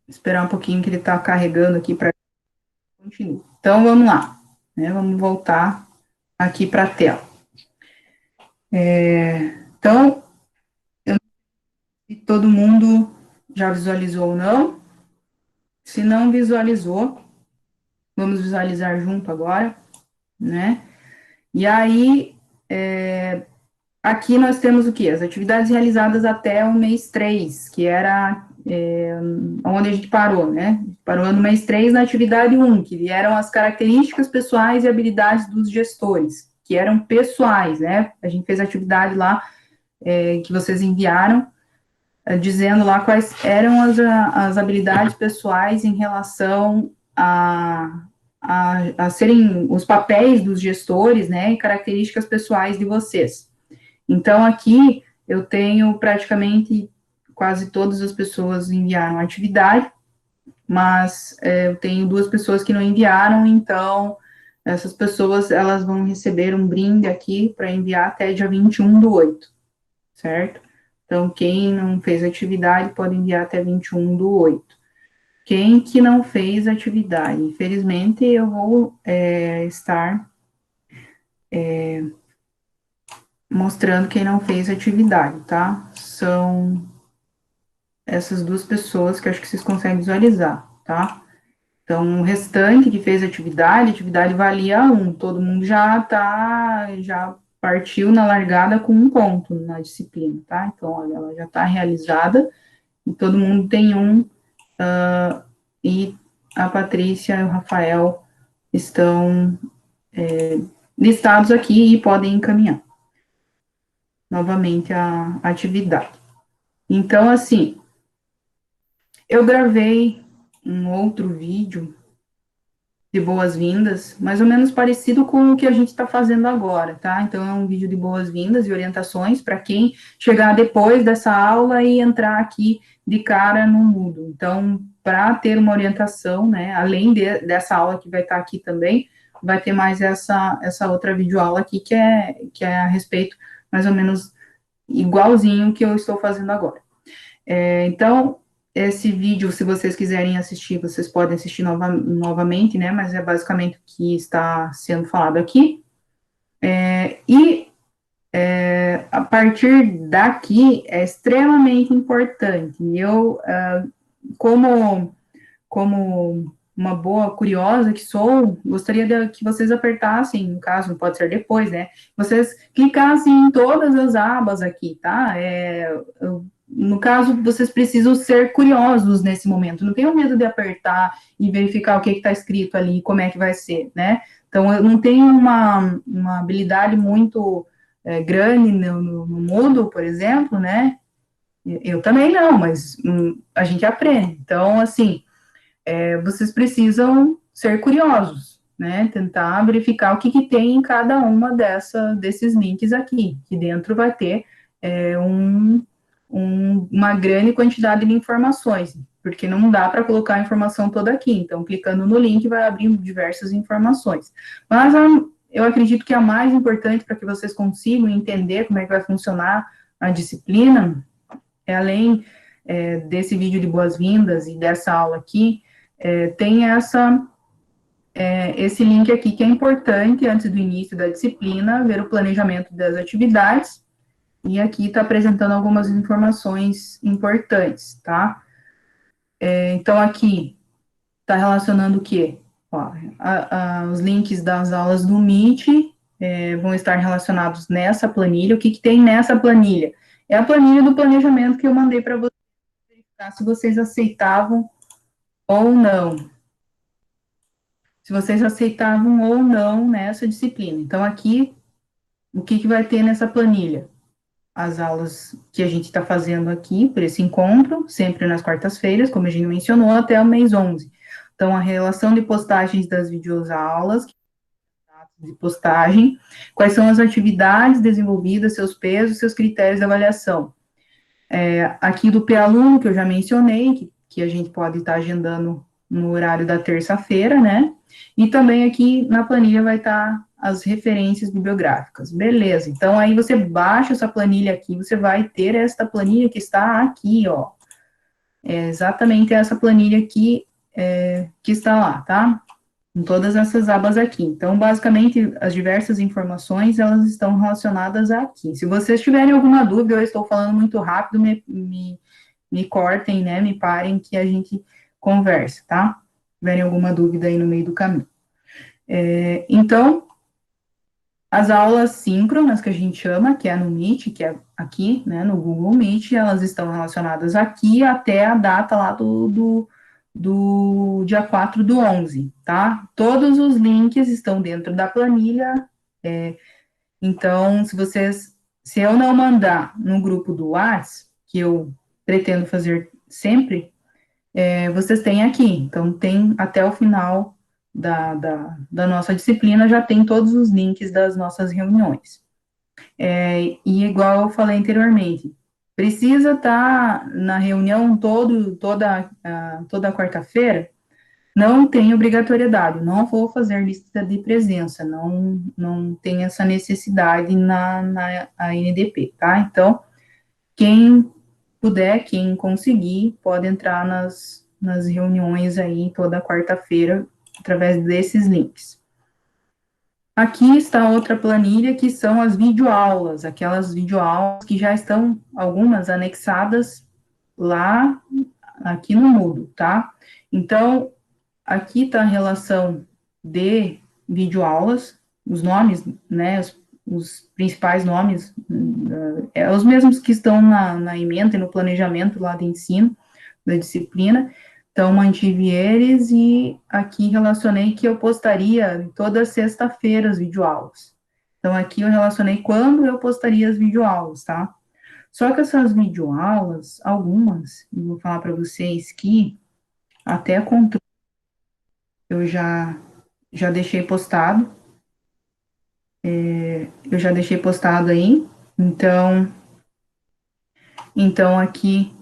Esperar um pouquinho que ele está carregando aqui para continuar. Então, vamos lá, né? Vamos voltar aqui para a tela. Então, se todo mundo já visualizou ou não, se não visualizou, vamos visualizar junto agora, né? E aí, aqui nós temos o quê? As atividades realizadas até o mês 3, que era onde a gente parou, né? Parou no mês 3 na atividade 1, que eram as características pessoais e habilidades dos gestores, que eram pessoais, né? A gente fez a atividade lá que vocês enviaram, dizendo lá quais eram as habilidades pessoais em relação a serem os papéis dos gestores, né? E características pessoais de vocês. Então, aqui eu tenho praticamente quase todas as pessoas enviaram a atividade, mas eu tenho duas pessoas que não enviaram, então essas pessoas elas vão receber um brinde aqui para enviar até dia 21/8, certo? Então, quem não fez atividade pode enviar até 21/8. Quem que não fez atividade? Infelizmente, eu vou estar mostrando quem não fez atividade, tá? São essas duas pessoas que eu acho que vocês conseguem visualizar, tá? Então, o restante que fez atividade valia 1. Todo mundo já partiu na largada com 1 ponto na disciplina, tá? Então, olha, ela já está realizada e todo mundo tem 1, e a Patrícia e o Rafael estão listados aqui e podem encaminhar novamente a atividade. Então, assim, eu gravei um outro vídeo de boas-vindas, mais ou menos parecido com o que a gente está fazendo agora, tá? Então, é um vídeo de boas-vindas e orientações para quem chegar depois dessa aula e entrar aqui de cara no Moodle. Então, para ter uma orientação, né, além dessa aula que vai estar aqui também, vai ter mais essa outra videoaula aqui que é a respeito, mais ou menos, igualzinho que eu estou fazendo agora. Então, esse vídeo, se vocês quiserem assistir, vocês podem assistir novamente, né? Mas é basicamente o que está sendo falado aqui. A partir daqui é extremamente importante. Eu, como uma boa curiosa que sou, gostaria que vocês apertassem, no caso, não pode ser depois, né? Vocês clicassem em todas as abas aqui, tá? No caso, vocês precisam ser curiosos nesse momento. Não tenham medo de apertar e verificar o que está escrito ali, como é que vai ser, né? Então, eu não tenho uma habilidade muito grande no Moodle, por exemplo, né? Eu também não, mas a gente aprende. Então, assim, vocês precisam ser curiosos, né? Tentar verificar o que tem em cada uma desses links aqui, que dentro vai ter uma grande quantidade de informações, porque não dá para colocar a informação toda aqui. Então, clicando no link, vai abrir diversas informações. Mas eu acredito que a mais importante para que vocês consigam entender como é que vai funcionar a disciplina, além desse vídeo de boas-vindas e dessa aula aqui, tem esse link aqui que é importante antes do início da disciplina, ver o planejamento das atividades, e aqui está apresentando algumas informações importantes, tá? Então, aqui está relacionando o quê? Ó, os links das aulas do Meet vão estar relacionados nessa planilha. O que tem nessa planilha? É a planilha do planejamento que eu mandei para vocês verificar se vocês aceitavam ou não. Se vocês aceitavam ou não nessa disciplina. Então, aqui, o que vai ter nessa planilha? As aulas que a gente está fazendo aqui, por esse encontro, sempre nas quartas-feiras, como a gente mencionou, até o mês 11. Então, a relação de postagens das videoaulas, de postagem, quais são as atividades desenvolvidas, seus pesos, seus critérios de avaliação. Aqui do P-Aluno, que eu já mencionei, que a gente pode estar agendando no horário da terça-feira, né? E também aqui na planilha vai estar as referências bibliográficas. Beleza, então aí você baixa essa planilha aqui, você vai ter esta planilha que está aqui, ó. é exatamente essa planilha aqui que está lá, tá? Em todas essas abas aqui. Então, basicamente, as diversas informações, elas estão relacionadas aqui. Se vocês tiverem alguma dúvida, eu estou falando muito rápido, me cortem, né, me parem, que a gente conversa, tá? Se tiverem alguma dúvida aí no meio do caminho. Então, as aulas síncronas, que a gente chama, que é no Meet, que é aqui, né, no Google Meet, elas estão relacionadas aqui até a data lá do dia 4/11, tá? Todos os links estão dentro da planilha, então, se eu não mandar no grupo do Whats, que eu pretendo fazer sempre, vocês têm aqui, então tem até o final da nossa disciplina, já tem todos os links das nossas reuniões. E igual eu falei anteriormente, precisa estar na reunião toda quarta-feira? Não tem obrigatoriedade, não vou fazer lista de presença, não tem essa necessidade na ANDP, tá? Então, quem puder, quem conseguir, pode entrar nas reuniões aí toda quarta-feira, através desses links. Aqui está outra planilha, que são as videoaulas, aquelas videoaulas que já estão, algumas anexadas lá, aqui no Moodle, tá? Então, aqui está a relação de videoaulas, os nomes, né, os principais nomes, os mesmos que estão na ementa e no planejamento lá de ensino, da disciplina. Então, mantive eles e aqui relacionei que eu postaria toda sexta-feira as videoaulas. Então, aqui eu relacionei quando eu postaria as videoaulas, tá? Só que essas videoaulas, algumas, eu vou falar para vocês que até controle eu já deixei postado, eu já deixei postado aí, então aqui,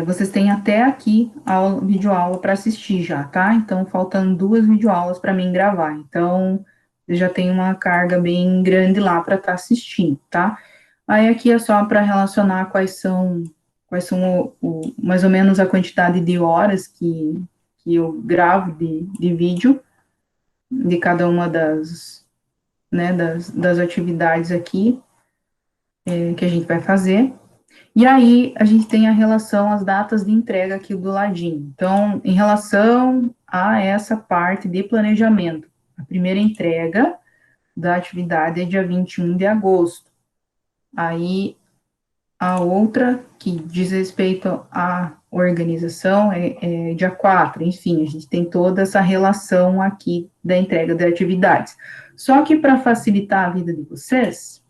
vocês têm até aqui a videoaula para assistir já, tá? Então, faltando 2 videoaulas para mim gravar, então, eu já tenho uma carga bem grande lá para estar assistindo, tá? Aí aqui é só para relacionar quais são mais ou menos a quantidade de horas que eu gravo de vídeo, de cada uma né, das atividades aqui que a gente vai fazer. E aí, a gente tem a relação às datas de entrega aqui do ladinho. Então, em relação a essa parte de planejamento, a primeira entrega da atividade é dia 21 de agosto. Aí, a outra, que diz respeito à organização, é dia 4. Enfim, a gente tem toda essa relação aqui da entrega de atividades. Só que, para facilitar a vida de vocês,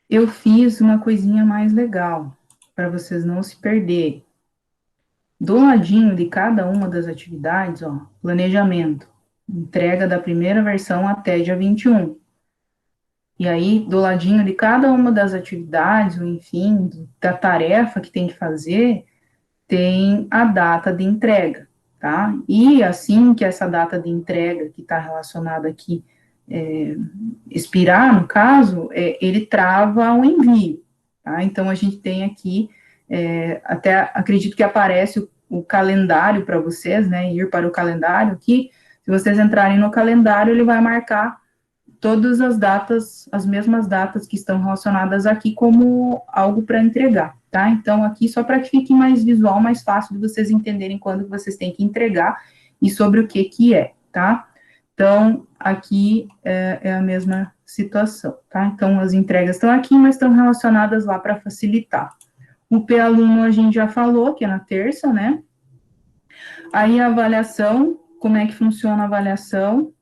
eu fiz uma coisinha mais legal, para vocês não se perderem. Do ladinho de cada uma das atividades, ó, planejamento, entrega da primeira versão até dia 21. E aí, do ladinho de cada uma das atividades, ou enfim, da tarefa que tem que fazer, tem a data de entrega, tá? E assim que essa data de entrega, que está relacionada aqui, expirar, no caso, ele trava o envio, tá? Então, a gente tem aqui, até acredito que aparece o calendário para vocês, né? Ir para o calendário aqui. Se vocês entrarem no calendário, ele vai marcar todas as datas, as mesmas datas que estão relacionadas aqui como algo para entregar, tá? Então, aqui só para que fique mais visual, mais fácil de vocês entenderem quando vocês têm que entregar e sobre o que é, tá? Então, aqui é a mesma situação, tá? Então, as entregas estão aqui, mas estão relacionadas lá para facilitar. O P-aluno a gente já falou, que é na terça, né? Aí, a avaliação, como é que funciona a avaliação?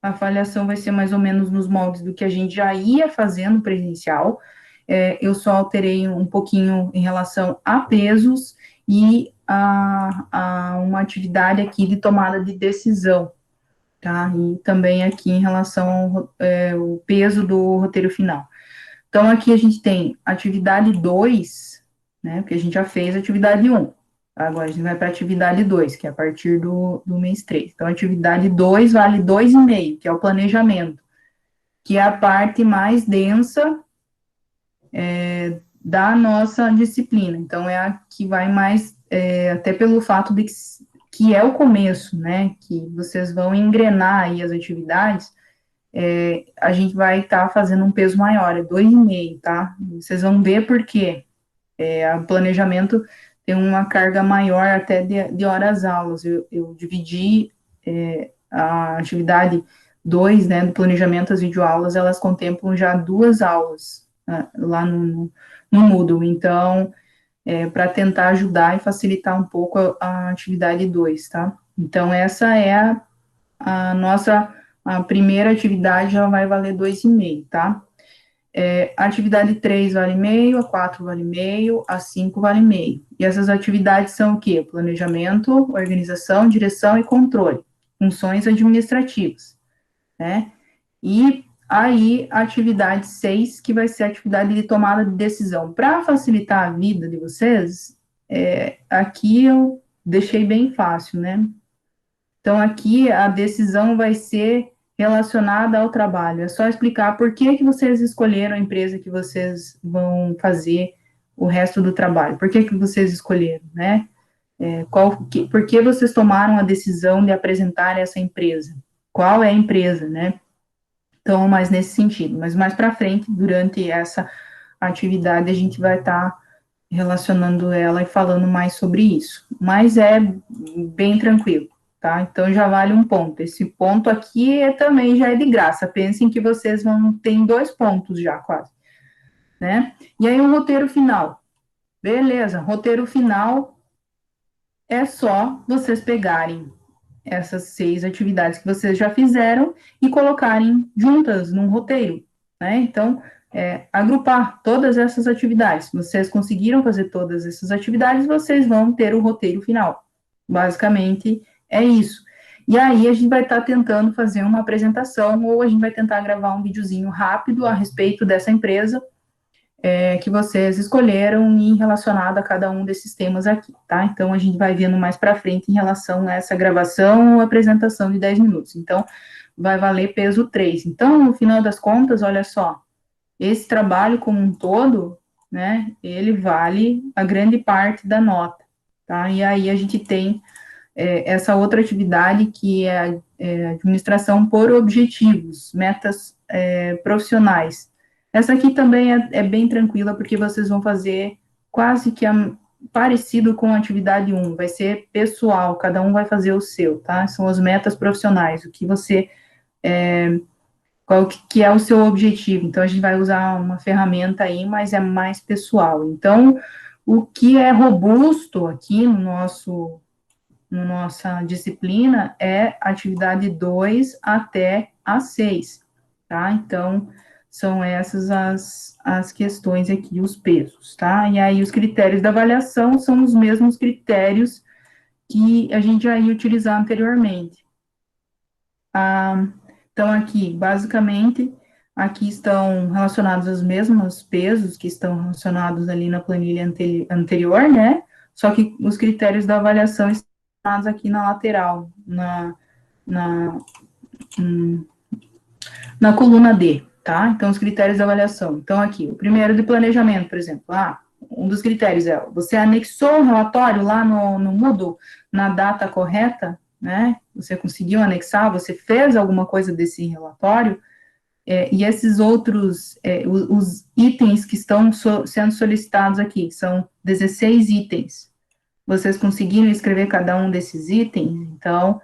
A avaliação vai ser mais ou menos nos moldes do que a gente já ia fazendo presencial. Eu só alterei um pouquinho em relação a pesos e a uma atividade aqui de tomada de decisão, tá? E também aqui em relação ao peso do roteiro final. Então, aqui a gente tem atividade 2, né? Porque a gente já fez a atividade 1. Agora a gente vai para a atividade 2, que é a partir do mês 3. Então, a atividade 2 vale 2,5, que é o planejamento, que é a parte mais densa da nossa disciplina. Então, é a que vai mais até pelo fato de que é o começo, né, que vocês vão engrenar aí as atividades, a gente vai estar fazendo um peso maior, é 2,5, tá? Vocês vão ver por quê. O planejamento tem uma carga maior até de horas-aulas. Eu dividi a atividade 2, né, do planejamento, as videoaulas, elas contemplam já 2 aulas, né, lá no Moodle. Então, para tentar ajudar e facilitar um pouco a atividade 2, tá? Então, essa é a nossa a primeira atividade, já vai valer 2,5, tá? A atividade 3 vale meio, a 4 vale meio, a 5 vale meio. E essas atividades são o quê? Planejamento, organização, direção e controle, funções administrativas, né? E aí, a atividade 6, que vai ser a atividade de tomada de decisão. Para facilitar a vida de vocês, aqui eu deixei bem fácil, né? Então, aqui a decisão vai ser relacionada ao trabalho. É só explicar por que vocês escolheram a empresa que vocês vão fazer o resto do trabalho. Por que vocês escolheram, né? Por que vocês tomaram a decisão de apresentar essa empresa? Qual é a empresa, né? Então, mais nesse sentido. Mas mais para frente, durante essa atividade, a gente vai estar relacionando ela e falando mais sobre isso. Mas é bem tranquilo, tá? Então já vale um ponto. Esse ponto aqui também já é de graça. Pensem que vocês vão ter 2 pontos já, quase, né? E aí o roteiro final. Beleza, roteiro final é só vocês pegarem essas 6 atividades que vocês já fizeram e colocarem juntas num roteiro, né? Então, agrupar todas essas atividades. Se vocês conseguiram fazer todas essas atividades, vocês vão ter o roteiro final. Basicamente, é isso. E aí, a gente vai estar tentando fazer uma apresentação, ou a gente vai tentar gravar um videozinho rápido a respeito dessa empresa, que vocês escolheram e relacionado a cada um desses temas aqui, tá? Então, a gente vai vendo mais para frente em relação a essa gravação ou apresentação de 10 minutos. Então, vai valer peso 3. Então, no final das contas, olha só, esse trabalho como um todo, né, ele vale a grande parte da nota, tá? E aí a gente tem essa outra atividade que é a administração por objetivos, metas profissionais. Essa aqui também é bem tranquila, porque vocês vão fazer quase que parecido com a atividade 1, vai ser pessoal, cada um vai fazer o seu, tá? São as metas profissionais, o que você, qual que é o seu objetivo. Então, a gente vai usar uma ferramenta aí, mas é mais pessoal. Então, o que é robusto aqui no nossa disciplina é atividade 2 até a 6, tá? Então, são essas as questões aqui, os pesos, tá? E aí, os critérios da avaliação são os mesmos critérios que a gente já ia utilizar anteriormente. Então, aqui, basicamente, aqui estão relacionados os mesmos pesos que estão relacionados ali na planilha anterior, né? Só que os critérios da avaliação estão relacionados aqui na lateral, na, na coluna D, tá? Então, os critérios da avaliação. Então, aqui, o primeiro de planejamento, por exemplo. Um dos critérios é, você anexou o relatório lá no Moodle na data correta, né? Você conseguiu anexar, você fez alguma coisa desse relatório, e esses outros, os itens que estão sendo solicitados aqui, são 16 itens. Vocês conseguiram escrever cada um desses itens? Então,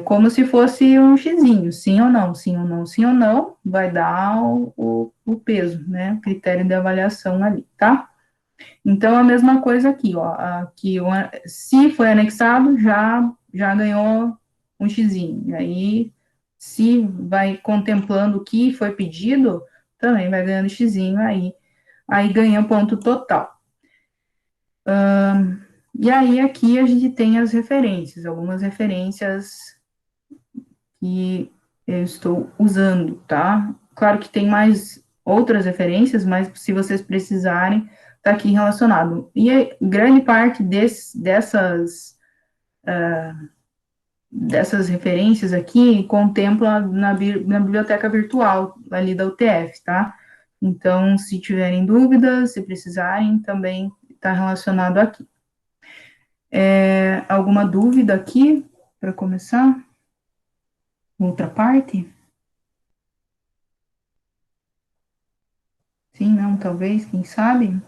como se fosse um xizinho, sim ou não, sim ou não, sim ou não, vai dar o peso, né? O critério de avaliação ali, tá? Então, a mesma coisa aqui, ó, aqui, se foi anexado, já ganhou um xizinho, e aí, se vai contemplando o que foi pedido, também vai ganhando xizinho aí ganha ponto total. E aí, aqui a gente tem as referências, algumas referências que eu estou usando, tá? Claro que tem mais outras referências, mas se vocês precisarem, tá aqui relacionado. E grande parte dessas referências aqui contempla na biblioteca virtual ali da UTF, tá? Então, se tiverem dúvidas, se precisarem, também está relacionado aqui. Alguma dúvida aqui para começar? Outra parte? Sim, não, talvez, quem sabe?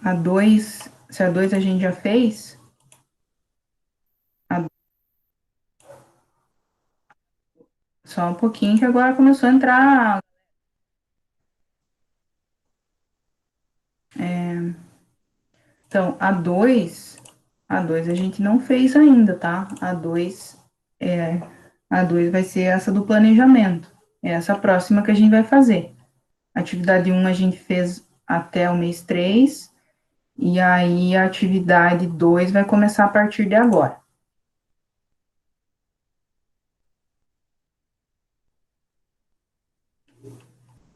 A 2, se a 2 a gente já fez, a- só um pouquinho que agora começou a entrar. Então, a 2 a gente não fez ainda, tá? A 2 vai ser essa do planejamento. É essa próxima que a gente vai fazer. Atividade um a gente fez até o mês 3 e aí a atividade 2 vai começar a partir de agora.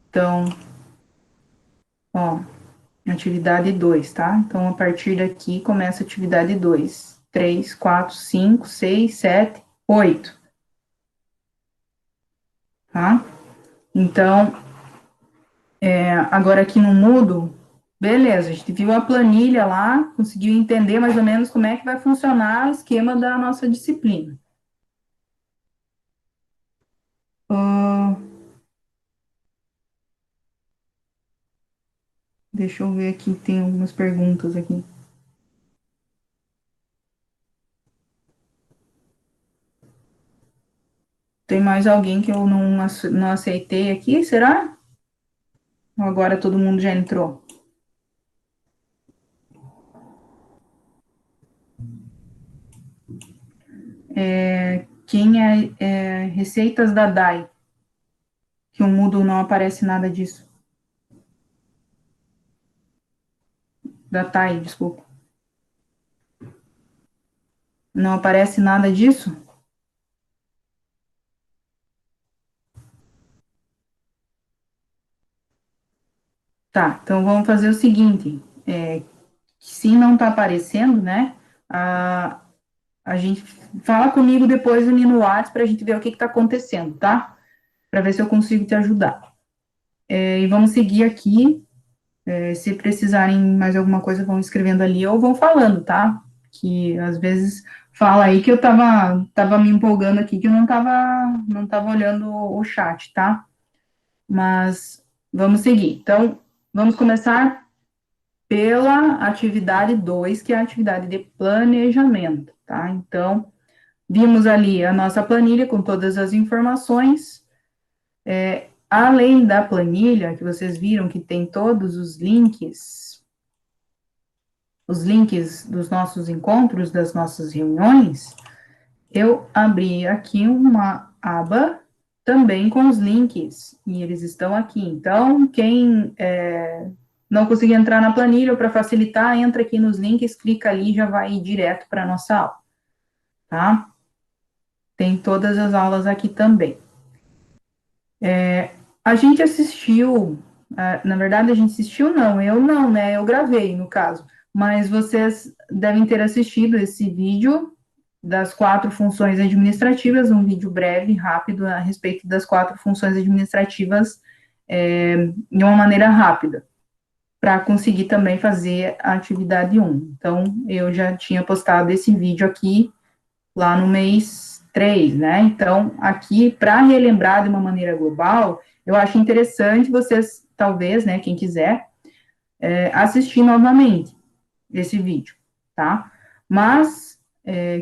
Então, ó, atividade 2, tá? Então, a partir daqui começa a atividade 2, 3, 4, 5, 6, 7, 8, tá? Então, agora aqui no Moodle, beleza, a gente viu a planilha lá, conseguiu entender mais ou menos como é que vai funcionar o esquema da nossa disciplina. Ah, deixa eu ver aqui, tem algumas perguntas aqui. Tem mais alguém que eu não aceitei aqui, será? Ou agora todo mundo já entrou? Quem é receitas da DAI? Que o Moodle não aparece nada disso. Da TAI, desculpa. Não aparece nada disso? Tá, então vamos fazer o seguinte. Se não tá aparecendo, né? A, a gente fala comigo depois ali no WhatsApp para a gente ver o que está acontecendo, tá? Para ver se eu consigo te ajudar. E vamos seguir aqui. Se precisarem mais alguma coisa, vão escrevendo ali ou vão falando, tá? Que às vezes fala aí que eu tava me empolgando aqui, que eu não tava olhando o chat, tá? Mas vamos seguir. Então, vamos começar pela atividade 2, que é a atividade de planejamento, tá? Então, vimos ali a nossa planilha com todas as informações. Além da planilha, que vocês viram que tem todos os links dos nossos encontros, das nossas reuniões, eu abri aqui uma aba também com os links, e eles estão aqui. Então, quem não conseguir entrar na planilha ou para facilitar, entra aqui nos links, clica ali e já vai direto para a nossa aula, tá? Tem todas as aulas aqui também. A gente assistiu, na verdade, a gente assistiu, não, eu não, né? Eu gravei, no caso, mas vocês devem ter assistido esse vídeo das 4 funções administrativas, um vídeo breve, rápido, a respeito das 4 funções administrativas, de uma maneira rápida, para conseguir também fazer a atividade 1. Então, eu já tinha postado esse vídeo aqui, lá no mês 3, né? Então, aqui, para relembrar de uma maneira global, eu acho interessante vocês, talvez, né, quem quiser, assistir novamente esse vídeo, tá? Mas,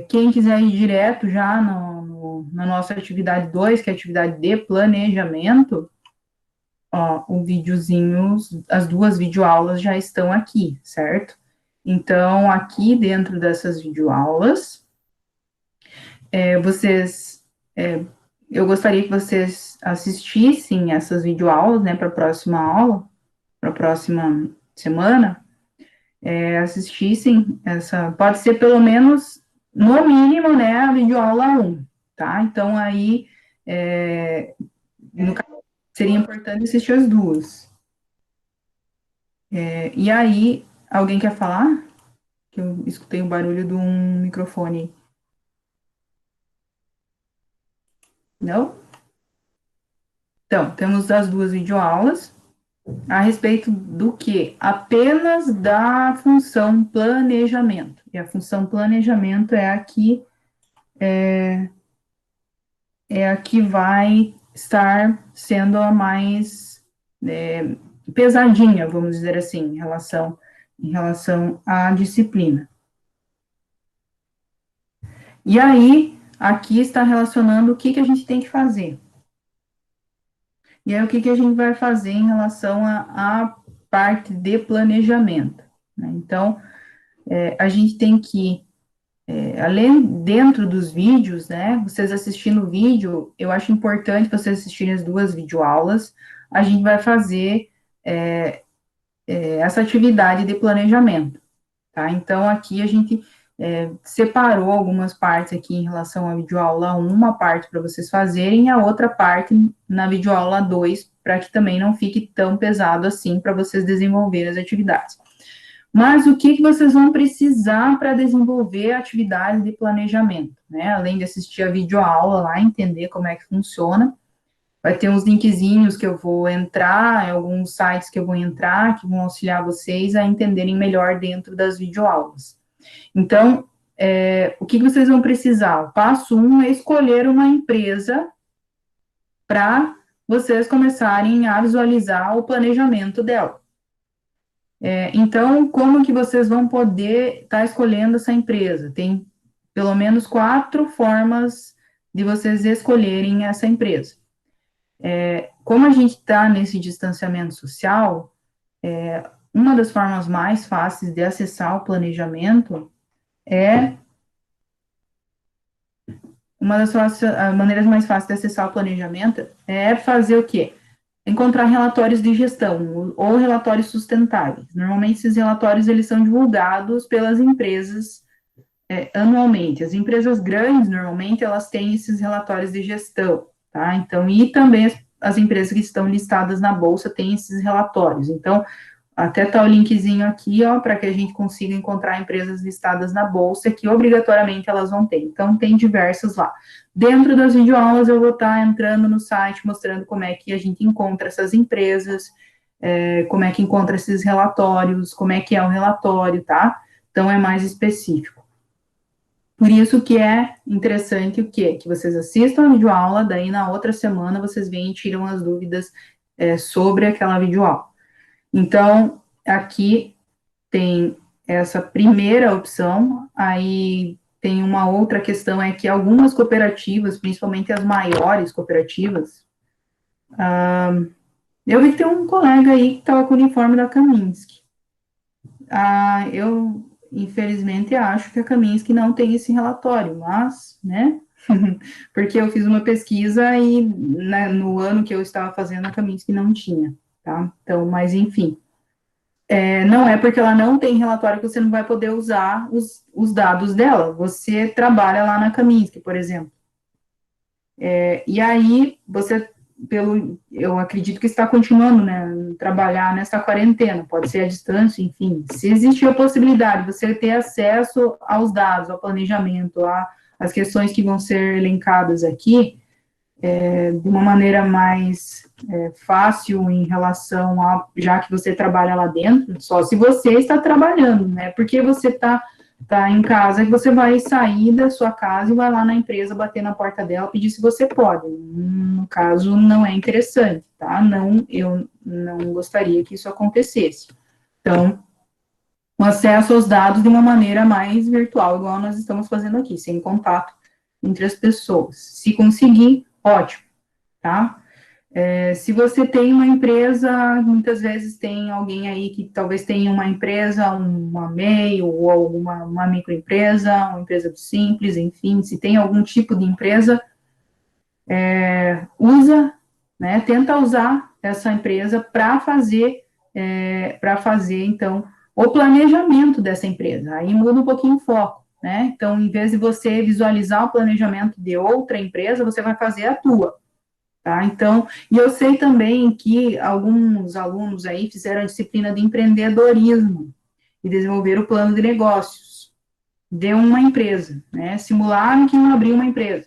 quem quiser ir direto já na nossa atividade 2, que é a atividade de planejamento, ó, o videozinho, as 2 videoaulas já estão aqui, certo? Então, aqui dentro dessas videoaulas, vocês, eu gostaria que vocês assistissem essas videoaulas, né, para a próxima aula, para a próxima semana, assistissem essa, pode ser pelo menos, no mínimo, né, a videoaula 1, tá? Então, aí, no caso, seria importante assistir as 2. E aí, alguém quer falar? Que eu escutei o barulho de um microfone. Não? Então, temos as 2 videoaulas. A respeito do quê? Apenas da função planejamento. E a função planejamento é a que vai estar sendo a mais pesadinha, vamos dizer assim, em relação à disciplina. E aí, aqui está relacionando o que a gente tem que fazer. E aí, o que a gente vai fazer em relação à parte de planejamento, né? Então, a gente tem que, além, dentro dos vídeos, né, vocês assistindo o vídeo, eu acho importante vocês assistirem as duas videoaulas, a gente vai fazer essa atividade de planejamento, tá? Então, aqui a gente separou algumas partes aqui em relação à videoaula 1, uma parte para vocês fazerem, e a outra parte na videoaula 2, para que também não fique tão pesado assim para vocês desenvolverem as atividades. Mas o que vocês vão precisar para desenvolver a atividade de planejamento, né? Além de assistir a videoaula lá, entender como é que funciona, vai ter uns linkzinhos que eu vou entrar, alguns sites que eu vou entrar, que vão auxiliar vocês a entenderem melhor dentro das videoaulas. Então, o que vocês vão precisar? O passo 1 é escolher uma empresa para vocês começarem a visualizar o planejamento dela. Então, como que vocês vão poder estar escolhendo essa empresa? Tem pelo menos 4 formas de vocês escolherem essa empresa. Como a gente está nesse distanciamento social, uma das formas mais fáceis de acessar o planejamento é uma das maneiras mais fáceis de acessar o planejamento é fazer o quê? Encontrar relatórios de gestão ou relatórios sustentáveis. Normalmente, esses relatórios eles são divulgados pelas empresas anualmente. As empresas grandes, normalmente, elas têm esses relatórios de gestão, tá? Então, e também as empresas que estão listadas na Bolsa têm esses relatórios. Então, até tá o linkzinho aqui, ó, para que a gente consiga encontrar empresas listadas na Bolsa, que obrigatoriamente elas vão ter. Então, tem diversas lá. Dentro das videoaulas, eu vou estar entrando no site, mostrando como é que a gente encontra essas empresas, como é que encontra esses relatórios, como é que é o relatório, tá? Então, é mais específico. Por isso que é interessante o quê? Que vocês assistam a videoaula, daí na outra semana vocês vêm e tiram as dúvidas sobre aquela videoaula. Então, aqui tem essa primeira opção, aí tem uma outra questão, é que algumas cooperativas, principalmente as maiores cooperativas, eu vi que tem um colega aí que estava com o uniforme da Kaminsky. Eu, infelizmente, acho que a Kaminsky não tem esse relatório, mas, né, porque eu fiz uma pesquisa e no ano que eu estava fazendo, a Kaminsky não tinha, tá? Então, mas enfim. Não é porque ela não tem relatório que você não vai poder usar os dados dela. Você trabalha lá na Kaminsky, por exemplo. E aí, eu acredito que está continuando, né, trabalhar nessa quarentena, pode ser à distância, enfim. Se existir a possibilidade de você ter acesso aos dados, ao planejamento, às questões que vão ser elencadas aqui, de uma maneira mais fácil em relação a, já que você trabalha lá dentro, só se você está trabalhando, né? Porque você está em casa, que você vai sair da sua casa e vai lá na empresa bater na porta dela, pedir se você pode. No caso, não é interessante, tá? Não, eu não gostaria que isso acontecesse. Então, o acesso aos dados de uma maneira mais virtual, igual nós estamos fazendo aqui, sem contato entre as pessoas. Se conseguir, ótimo, tá? Se você tem uma empresa, muitas vezes tem alguém aí que talvez tenha uma empresa, uma MEI ou alguma uma microempresa, uma empresa do Simples, enfim, se tem algum tipo de empresa, usa, né, tenta usar essa empresa para fazer, então, o planejamento dessa empresa. Aí muda um pouquinho o foco, né? Então, em vez de você visualizar o planejamento de outra empresa, você vai fazer a tua. Tá? Então, e eu sei também que alguns alunos aí fizeram a disciplina de empreendedorismo e desenvolveram o plano de negócios de uma empresa, né? Simularam que iam abrir uma empresa.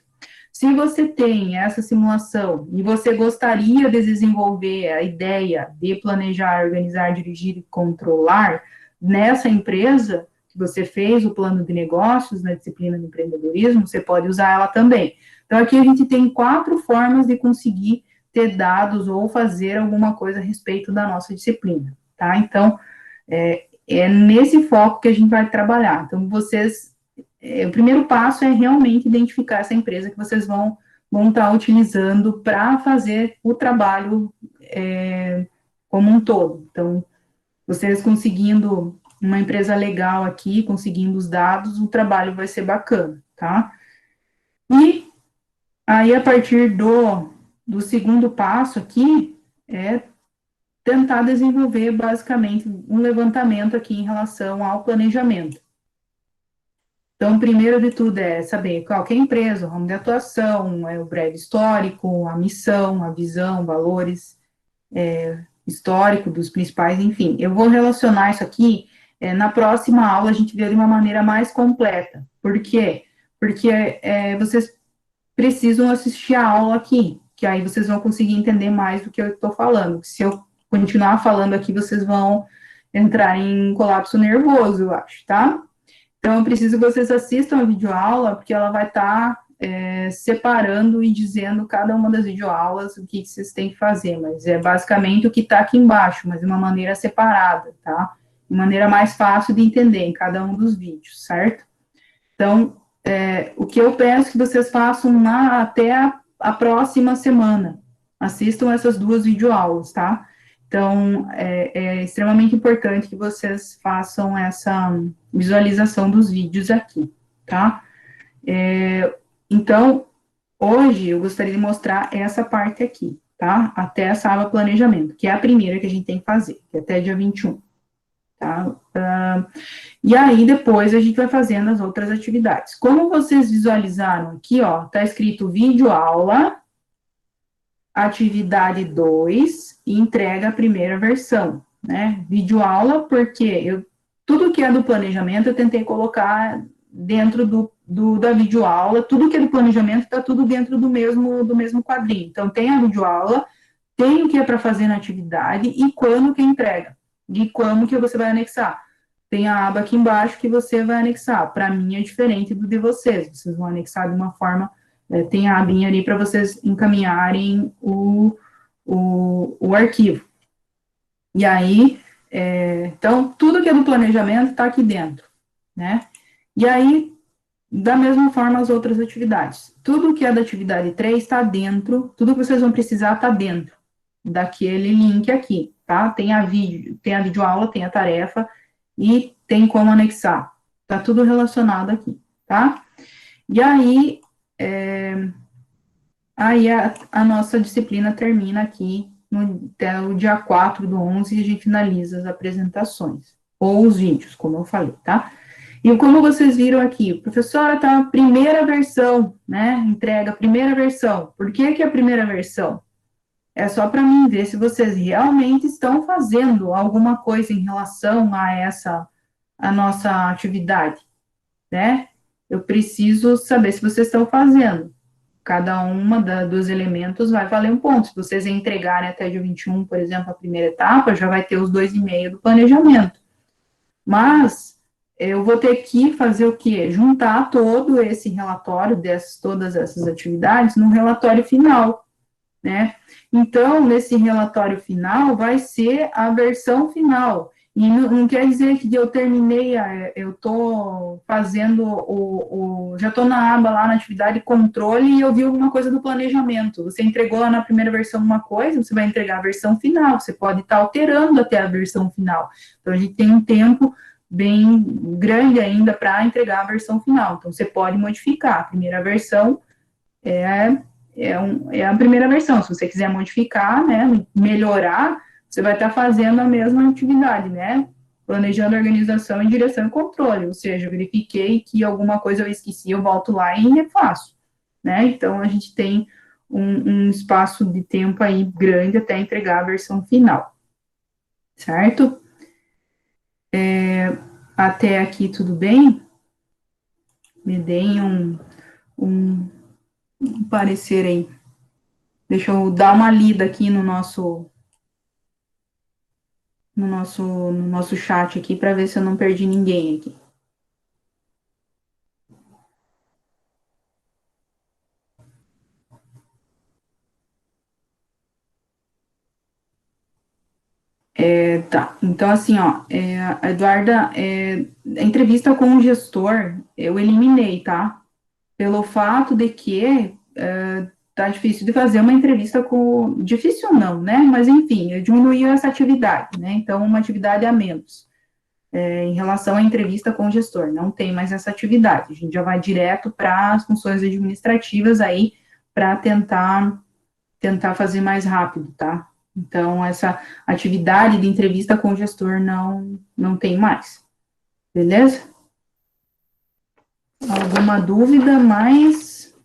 Se você tem essa simulação e você gostaria de desenvolver a ideia de planejar, organizar, dirigir e controlar nessa empresa que você fez o plano de negócios na disciplina de empreendedorismo, você pode usar ela também. Então, aqui a gente tem 4 formas de conseguir ter dados ou fazer alguma coisa a respeito da nossa disciplina, tá? Então, é nesse foco que a gente vai trabalhar. Então, o primeiro passo é realmente identificar essa empresa que vocês vão estar utilizando para fazer o trabalho como um todo. Então, vocês conseguindo uma empresa legal aqui, conseguindo os dados, o trabalho vai ser bacana, tá? E aí, a partir do segundo passo aqui, é tentar desenvolver basicamente um levantamento aqui em relação ao planejamento. Então, primeiro de tudo é saber qual que é a empresa, o ramo de atuação, o breve histórico, a missão, a visão, valores, histórico dos principais, enfim. Eu vou relacionar isso aqui, na próxima aula a gente vê de uma maneira mais completa. Por quê? Porque vocês precisam assistir a aula aqui, que aí vocês vão conseguir entender mais do que eu estou falando. Se eu continuar falando aqui, vocês vão entrar em colapso nervoso, eu acho, tá? Então, eu preciso que vocês assistam a videoaula, porque ela vai estar separando e dizendo cada uma das videoaulas o que vocês têm que fazer, mas é basicamente o que está aqui embaixo, mas de uma maneira separada, tá? De maneira mais fácil de entender em cada um dos vídeos, certo? Então, o que eu peço que vocês façam até a próxima semana. Assistam essas 2 videoaulas, tá? Então, é extremamente importante que vocês façam essa visualização dos vídeos aqui, tá? Então, hoje eu gostaria de mostrar essa parte aqui, tá? Até essa aba planejamento, que é a primeira que a gente tem que fazer, que é até dia 21, tá? E aí, depois, a gente vai fazendo as outras atividades. Como vocês visualizaram aqui, ó, tá escrito vídeo aula, atividade 2 e entrega a primeira versão, né? Vídeo aula, porque tudo que é do planejamento eu tentei colocar dentro da videoaula, tudo que é do planejamento está tudo dentro do mesmo quadrinho. Então, tem a videoaula, tem o que é para fazer na atividade e quando que entrega, e como que você vai anexar. Tem a aba aqui embaixo que você vai anexar. Para mim é diferente do de vocês. Vocês vão anexar de uma forma. Tem a abinha ali para vocês encaminharem o arquivo. E aí, então, tudo que é do planejamento está aqui dentro, né? E aí, da mesma forma, as outras atividades. Tudo que é da atividade 3 está dentro, tudo que vocês vão precisar está dentro daquele link aqui, tá? Tem a videoaula, tem a tarefa, e tem como anexar. Tá tudo relacionado aqui, tá? E aí, a nossa disciplina termina aqui até o dia 4/11 e a gente finaliza as apresentações, ou os vídeos, como eu falei, tá? E como vocês viram aqui, professora, tá a primeira versão, né? Entrega a primeira versão. Por que a primeira versão? É só para mim ver se vocês realmente estão fazendo alguma coisa em relação a nossa atividade, né? Eu preciso saber se vocês estão fazendo. Cada uma dos elementos vai valer um ponto. Se vocês entregarem até dia 21, por exemplo, a primeira etapa, já vai ter os 2,5 do planejamento. Mas eu vou ter que fazer o quê? Juntar todo esse relatório todas essas atividades no relatório final, né? Então, nesse relatório final, vai ser a versão final. E não quer dizer que eu terminei, eu estou fazendo já estou na aba lá na atividade controle e eu vi alguma coisa do planejamento. Você entregou lá na primeira versão uma coisa, você vai entregar a versão final, você pode estar alterando até a versão final. Então, a gente tem um tempo bem grande ainda para entregar a versão final. Então, você pode modificar. A primeira versão é a primeira versão. Se você quiser modificar, né, melhorar, você vai estar fazendo a mesma atividade, né? Planejando organização e direção e controle. Ou seja, eu verifiquei que alguma coisa eu esqueci, eu volto lá e refaço, né? Então, a gente tem um espaço de tempo aí grande até entregar a versão final, certo? Até aqui tudo bem? Me deem um aparecer aí. Deixa eu dar uma lida aqui no nosso chat aqui para ver se eu não perdi ninguém aqui. Tá, então assim, ó, a Eduarda, a entrevista com o gestor, eu eliminei, tá? Pelo fato de que tá difícil de fazer uma entrevista com. Difícil não, né? Mas enfim, eu diminuí essa atividade, né? Então, uma atividade a menos. Em relação à entrevista com o gestor, não tem mais essa atividade. A gente já vai direto para as funções administrativas aí, para tentar fazer mais rápido, tá? Então, essa atividade de entrevista com o gestor não tem mais. Beleza? Alguma dúvida mais?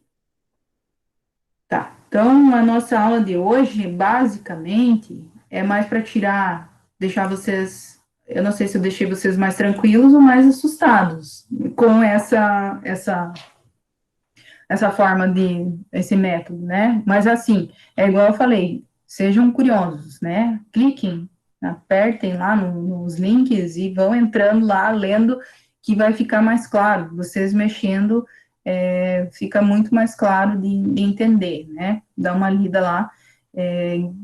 Tá. Então, a nossa aula de hoje, basicamente, é mais para deixar vocês, eu não sei se eu deixei vocês mais tranquilos ou mais assustados com essa forma esse método, né? Mas assim, é igual eu falei, sejam curiosos, né? Cliquem, apertem lá nos links e vão entrando lá, lendo, que vai ficar mais claro. Vocês mexendo, fica muito mais claro de entender, né? Dá uma lida lá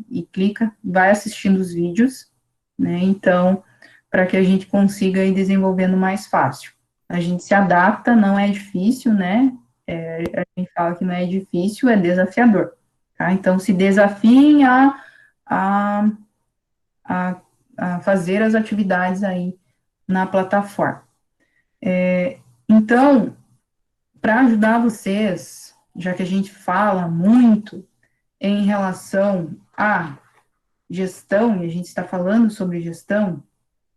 e clica, vai assistindo os vídeos, né? Então, para que a gente consiga ir desenvolvendo mais fácil. A gente se adapta, não é difícil, né? A gente fala que não é difícil, é desafiador. Tá? Então, se desafiem a, a, a fazer as atividades aí na plataforma. Então, para ajudar vocês, já que a gente fala muito em relação à gestão, e a gente está falando sobre gestão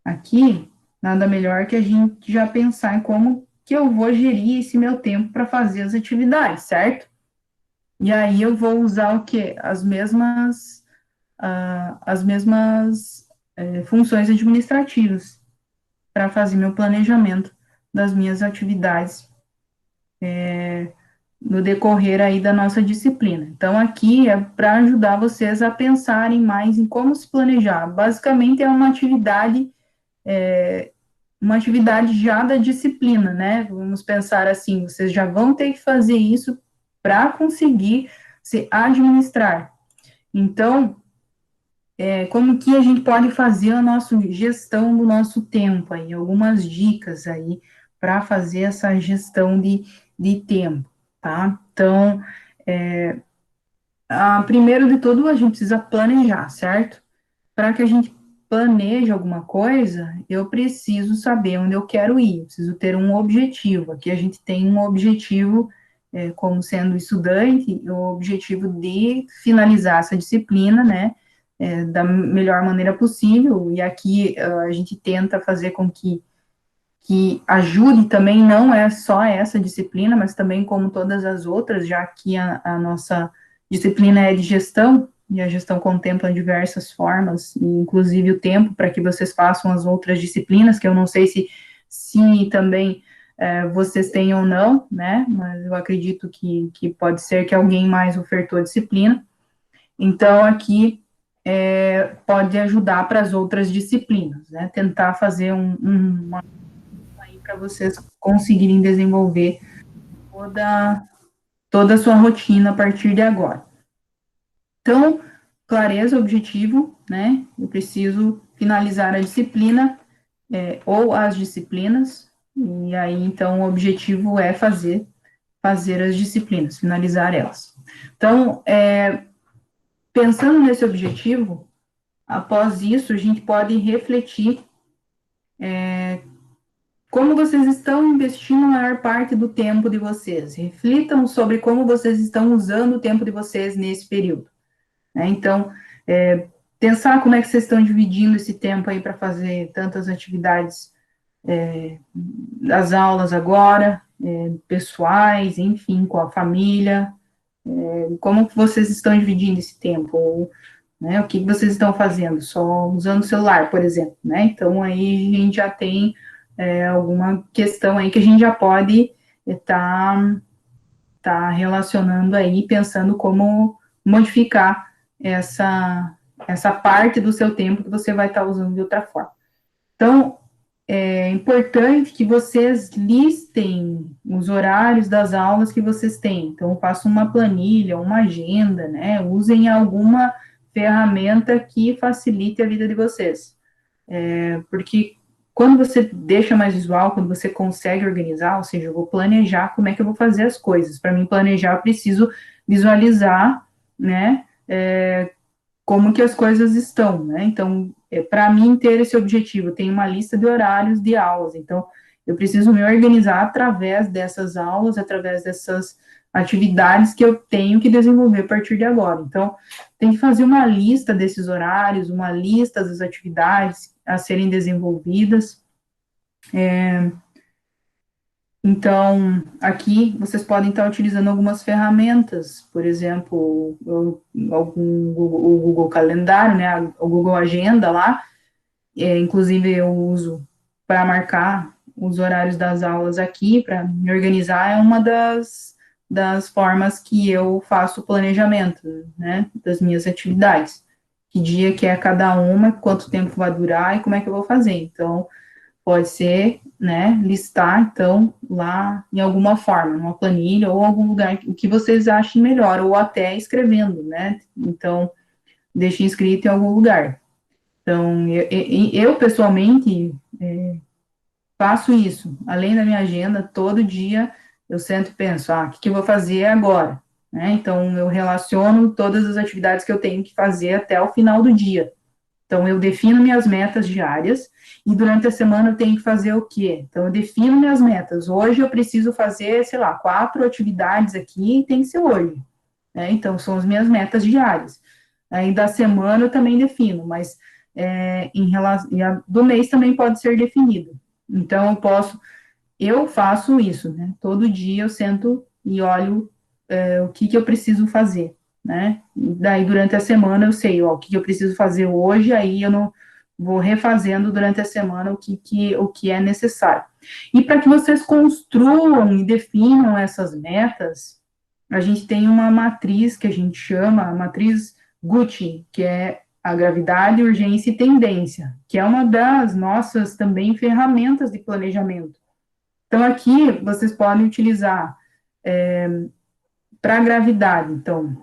aqui, nada melhor que a gente já pensar em como que eu vou gerir esse meu tempo para fazer as atividades, certo? E aí eu vou usar o quê? As mesmas funções administrativas para fazer meu planejamento das minhas atividades no decorrer aí da nossa disciplina. Então, aqui é para ajudar vocês a pensarem mais em como se planejar. Basicamente, é uma atividade já da disciplina, né? Vamos pensar assim, vocês já vão ter que fazer isso para conseguir se administrar. Então, como que a gente pode fazer a nossa gestão do nosso tempo aí, algumas dicas aí para fazer essa gestão de tempo, tá? Então, primeiro de tudo, a gente precisa planejar, certo? Para que a gente planeje alguma coisa, eu preciso saber onde eu quero ir, eu preciso ter um objetivo. Aqui a gente tem um objetivo, como sendo estudante, o objetivo de finalizar essa disciplina, né, da melhor maneira possível, e aqui a gente tenta fazer com que ajude também, não é só essa disciplina, mas também como todas as outras, já que a nossa disciplina é de gestão, e a gestão contempla diversas formas, inclusive o tempo para que vocês façam as outras disciplinas, que eu não sei se também vocês têm ou não, né, mas eu acredito que pode ser que alguém mais ofertou a disciplina, então aqui pode ajudar para as outras disciplinas, né, tentar fazer uma para vocês conseguirem desenvolver toda, toda a sua rotina a partir de agora. Então, clareza, objetivo, né? Eu preciso finalizar a disciplina ou as disciplinas, e aí, então, o objetivo é fazer as disciplinas, finalizar elas. Então, pensando nesse objetivo, após isso, a gente pode refletir como vocês estão investindo a maior parte do tempo de vocês? Reflitam sobre como vocês estão usando o tempo de vocês nesse período. Né? Então, pensar como é que vocês estão dividindo esse tempo aí para fazer tantas atividades das aulas agora, pessoais, enfim, com a família, como que vocês estão dividindo esse tempo? Ou, né, o que vocês estão fazendo? Só usando o celular, por exemplo, né? Então, aí a gente já tem alguma questão aí que a gente já pode estar tá relacionando aí, pensando como modificar essa parte do seu tempo que você vai estar usando de outra forma. Então, é importante que vocês listem os horários das aulas que vocês têm. Então, façam uma planilha, uma agenda, né? Usem alguma ferramenta que facilite a vida de vocês. Porque quando você deixa mais visual, quando você consegue organizar, ou seja, eu vou planejar como é que eu vou fazer as coisas. Para mim planejar, eu preciso visualizar, né? Como que as coisas estão, né? Então, para mim ter esse objetivo, tem uma lista de horários de aulas. Então, eu preciso me organizar através dessas aulas, através dessas atividades que eu tenho que desenvolver a partir de agora. Então, tem que fazer uma lista desses horários, uma lista das atividades a serem desenvolvidas. Então, aqui vocês podem estar utilizando algumas ferramentas, por exemplo, o Google Calendário, né, o Google Agenda lá, inclusive eu uso para marcar os horários das aulas aqui, para me organizar, é uma das formas que eu faço o planejamento, né, das minhas atividades. Que dia que é cada uma, quanto tempo vai durar e como é que eu vou fazer. Então, pode ser, né, listar, então, lá em alguma forma, numa planilha ou algum lugar, o que vocês achem melhor, ou até escrevendo, né, então, deixem escrito em algum lugar. Então, eu pessoalmente, faço isso, além da minha agenda, todo dia eu sento e penso, o que eu vou fazer agora, né, então, eu relaciono todas as atividades que eu tenho que fazer até o final do dia. Então, eu defino minhas metas diárias e durante a semana eu tenho que fazer o quê? Então, eu defino minhas metas. Hoje eu preciso fazer, sei lá, 4 atividades aqui e tem que ser hoje. Né? Então, são as minhas metas diárias. Aí, da semana eu também defino, mas em relação, do mês também pode ser definido. Então, eu faço isso, né? Todo dia eu sento e olho o que eu preciso fazer, né? Daí, durante a semana, eu sei, o que eu preciso fazer hoje, aí eu não vou refazendo durante a semana o que é necessário. E para que vocês construam e definam essas metas, a gente tem uma matriz que a gente chama a matriz Gucci, que é a gravidade, urgência e tendência, que é uma das nossas também ferramentas de planejamento. Então, aqui vocês podem utilizar para a gravidade. Então,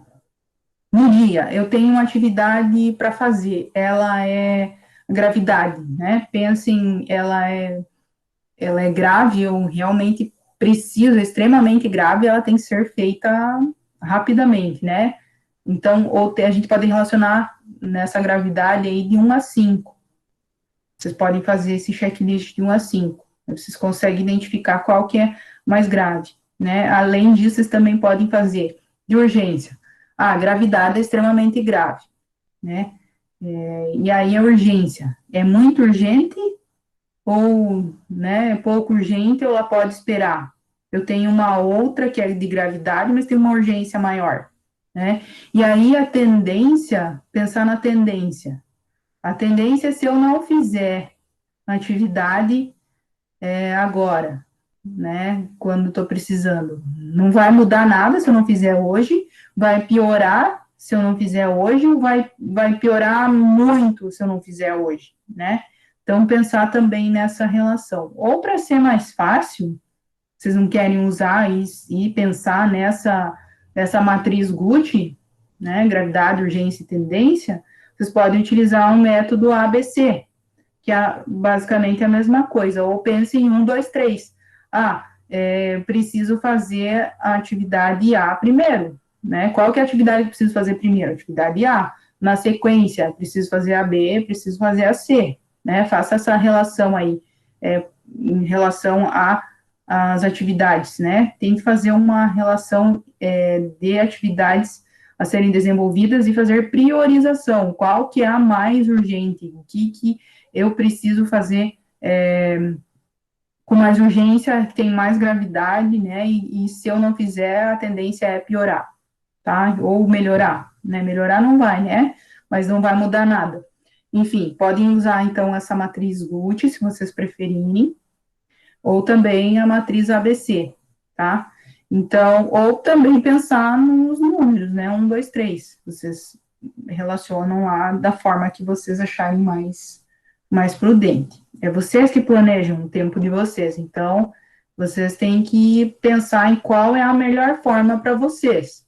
no dia, eu tenho uma atividade para fazer, ela é gravidade, né? Pensem, ela é grave, eu realmente preciso, é extremamente grave, ela tem que ser feita rapidamente, né? Então, a gente pode relacionar nessa gravidade aí de 1 a 5. Vocês podem fazer esse checklist de 1 a 5. Vocês conseguem identificar qual que é mais grave, né? Além disso, vocês também podem fazer de urgência. A gravidade é extremamente grave, né? E aí a urgência é muito urgente ou, né, é pouco urgente ou ela pode esperar. Eu tenho uma outra que é de gravidade, mas tem uma urgência maior, né? E aí a tendência, pensar na tendência. A tendência é se eu não fizer atividade agora, né? Quando estou precisando. Não vai mudar nada se eu não fizer hoje, vai piorar se eu não fizer hoje, ou vai piorar muito se eu não fizer hoje, né? Então, pensar também nessa relação. Ou para ser mais fácil, vocês não querem usar e pensar nessa matriz Gucci, né? Gravidade, urgência e tendência, vocês podem utilizar um método ABC, que é basicamente a mesma coisa, ou pense em 1, 2, 3. Preciso fazer a atividade A primeiro, né? Qual que é a atividade que preciso fazer primeiro? Atividade A. Na sequência, preciso fazer a B, preciso fazer a C, né? Faça essa relação aí, em relação às atividades, né? Tem que fazer uma relação de atividades a serem desenvolvidas e fazer priorização. Qual que é a mais urgente? O que eu preciso fazer com mais urgência, que tem mais gravidade, né? E se eu não fizer, a tendência é piorar, tá? Ou melhorar, né? Melhorar não vai, né? Mas não vai mudar nada. Enfim, podem usar, então, essa matriz Gucci, se vocês preferirem, ou também a matriz ABC, tá? Então, ou também pensar nos números, né? 1, 2, 3. Vocês relacionam lá da forma que vocês acharem mais prudente. É vocês que planejam o tempo de vocês. Então, vocês têm que pensar em qual é a melhor forma para vocês.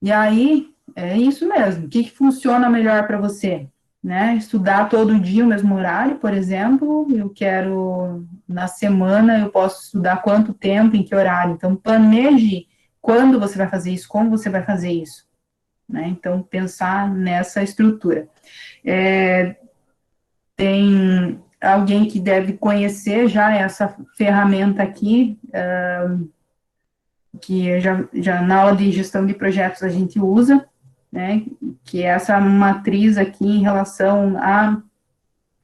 E aí, é isso mesmo. O que funciona melhor para você? Né? Estudar todo dia o mesmo horário, por exemplo, eu quero, na semana, eu posso estudar quanto tempo, em que horário. Então, planeje quando você vai fazer isso, como você vai fazer isso. Né? Então, pensar nessa estrutura. Tem alguém que deve conhecer já essa ferramenta aqui, que já na aula de gestão de projetos a gente usa, né, que é essa matriz aqui em relação a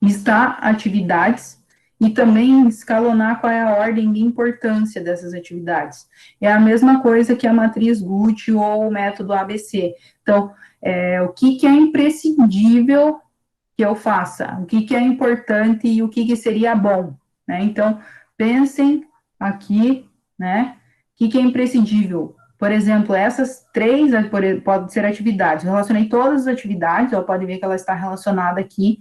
listar atividades e também escalonar qual é a ordem de importância dessas atividades. É a mesma coisa que a matriz GUT ou o método ABC. Então, o que é imprescindível que eu faça, o que é importante e o que seria bom, né? Então, pensem aqui, né, o que é imprescindível. Por exemplo, essas três podem ser atividades. Eu relacionei todas as atividades, ó, pode ver que ela está relacionada aqui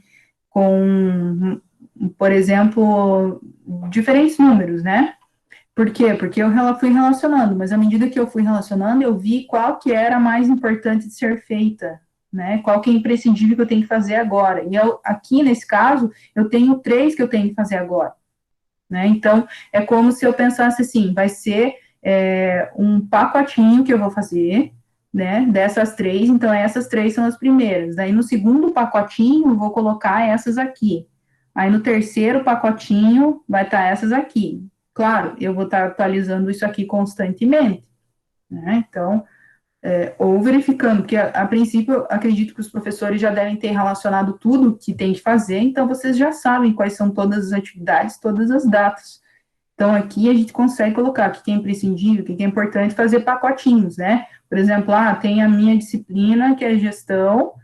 com, por exemplo, diferentes números, né? Por quê? Porque eu fui relacionando, mas à medida que eu fui relacionando, eu vi qual que era a mais importante de ser feita, né? Qual que é imprescindível que eu tenho que fazer agora. E eu, aqui, nesse caso, eu tenho três que eu tenho que fazer agora, né? Então, é como se eu pensasse assim, vai ser um pacotinho que eu vou fazer, né, dessas três, então essas três são as primeiras. Aí no segundo pacotinho, eu vou colocar essas aqui. Aí no terceiro pacotinho, vai estar essas aqui. Claro, eu vou estar atualizando isso aqui constantemente, né, então, ou verificando, porque a princípio, acredito que os professores já devem ter relacionado tudo que tem que fazer, então vocês já sabem quais são todas as atividades, todas as datas. Então, aqui a gente consegue colocar o que é imprescindível, o que é importante, fazer pacotinhos, né? Por exemplo, tem a minha disciplina, que é gestão,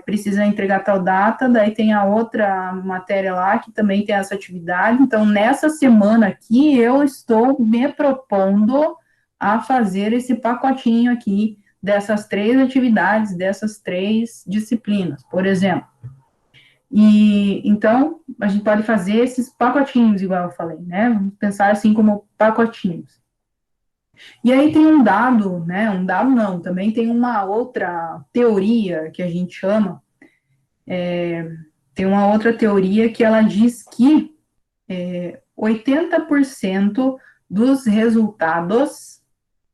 precisa entregar tal data, daí tem a outra matéria lá, que também tem essa atividade. Então, nessa semana aqui, eu estou me propondo a fazer esse pacotinho aqui, dessas três atividades, dessas três disciplinas, por exemplo. E então a gente pode fazer esses pacotinhos, igual eu falei, né? Vamos pensar assim como pacotinhos. E aí tem um dado, né? Um dado não, também tem uma outra teoria que a gente chama, tem uma outra teoria que ela diz que 80% dos resultados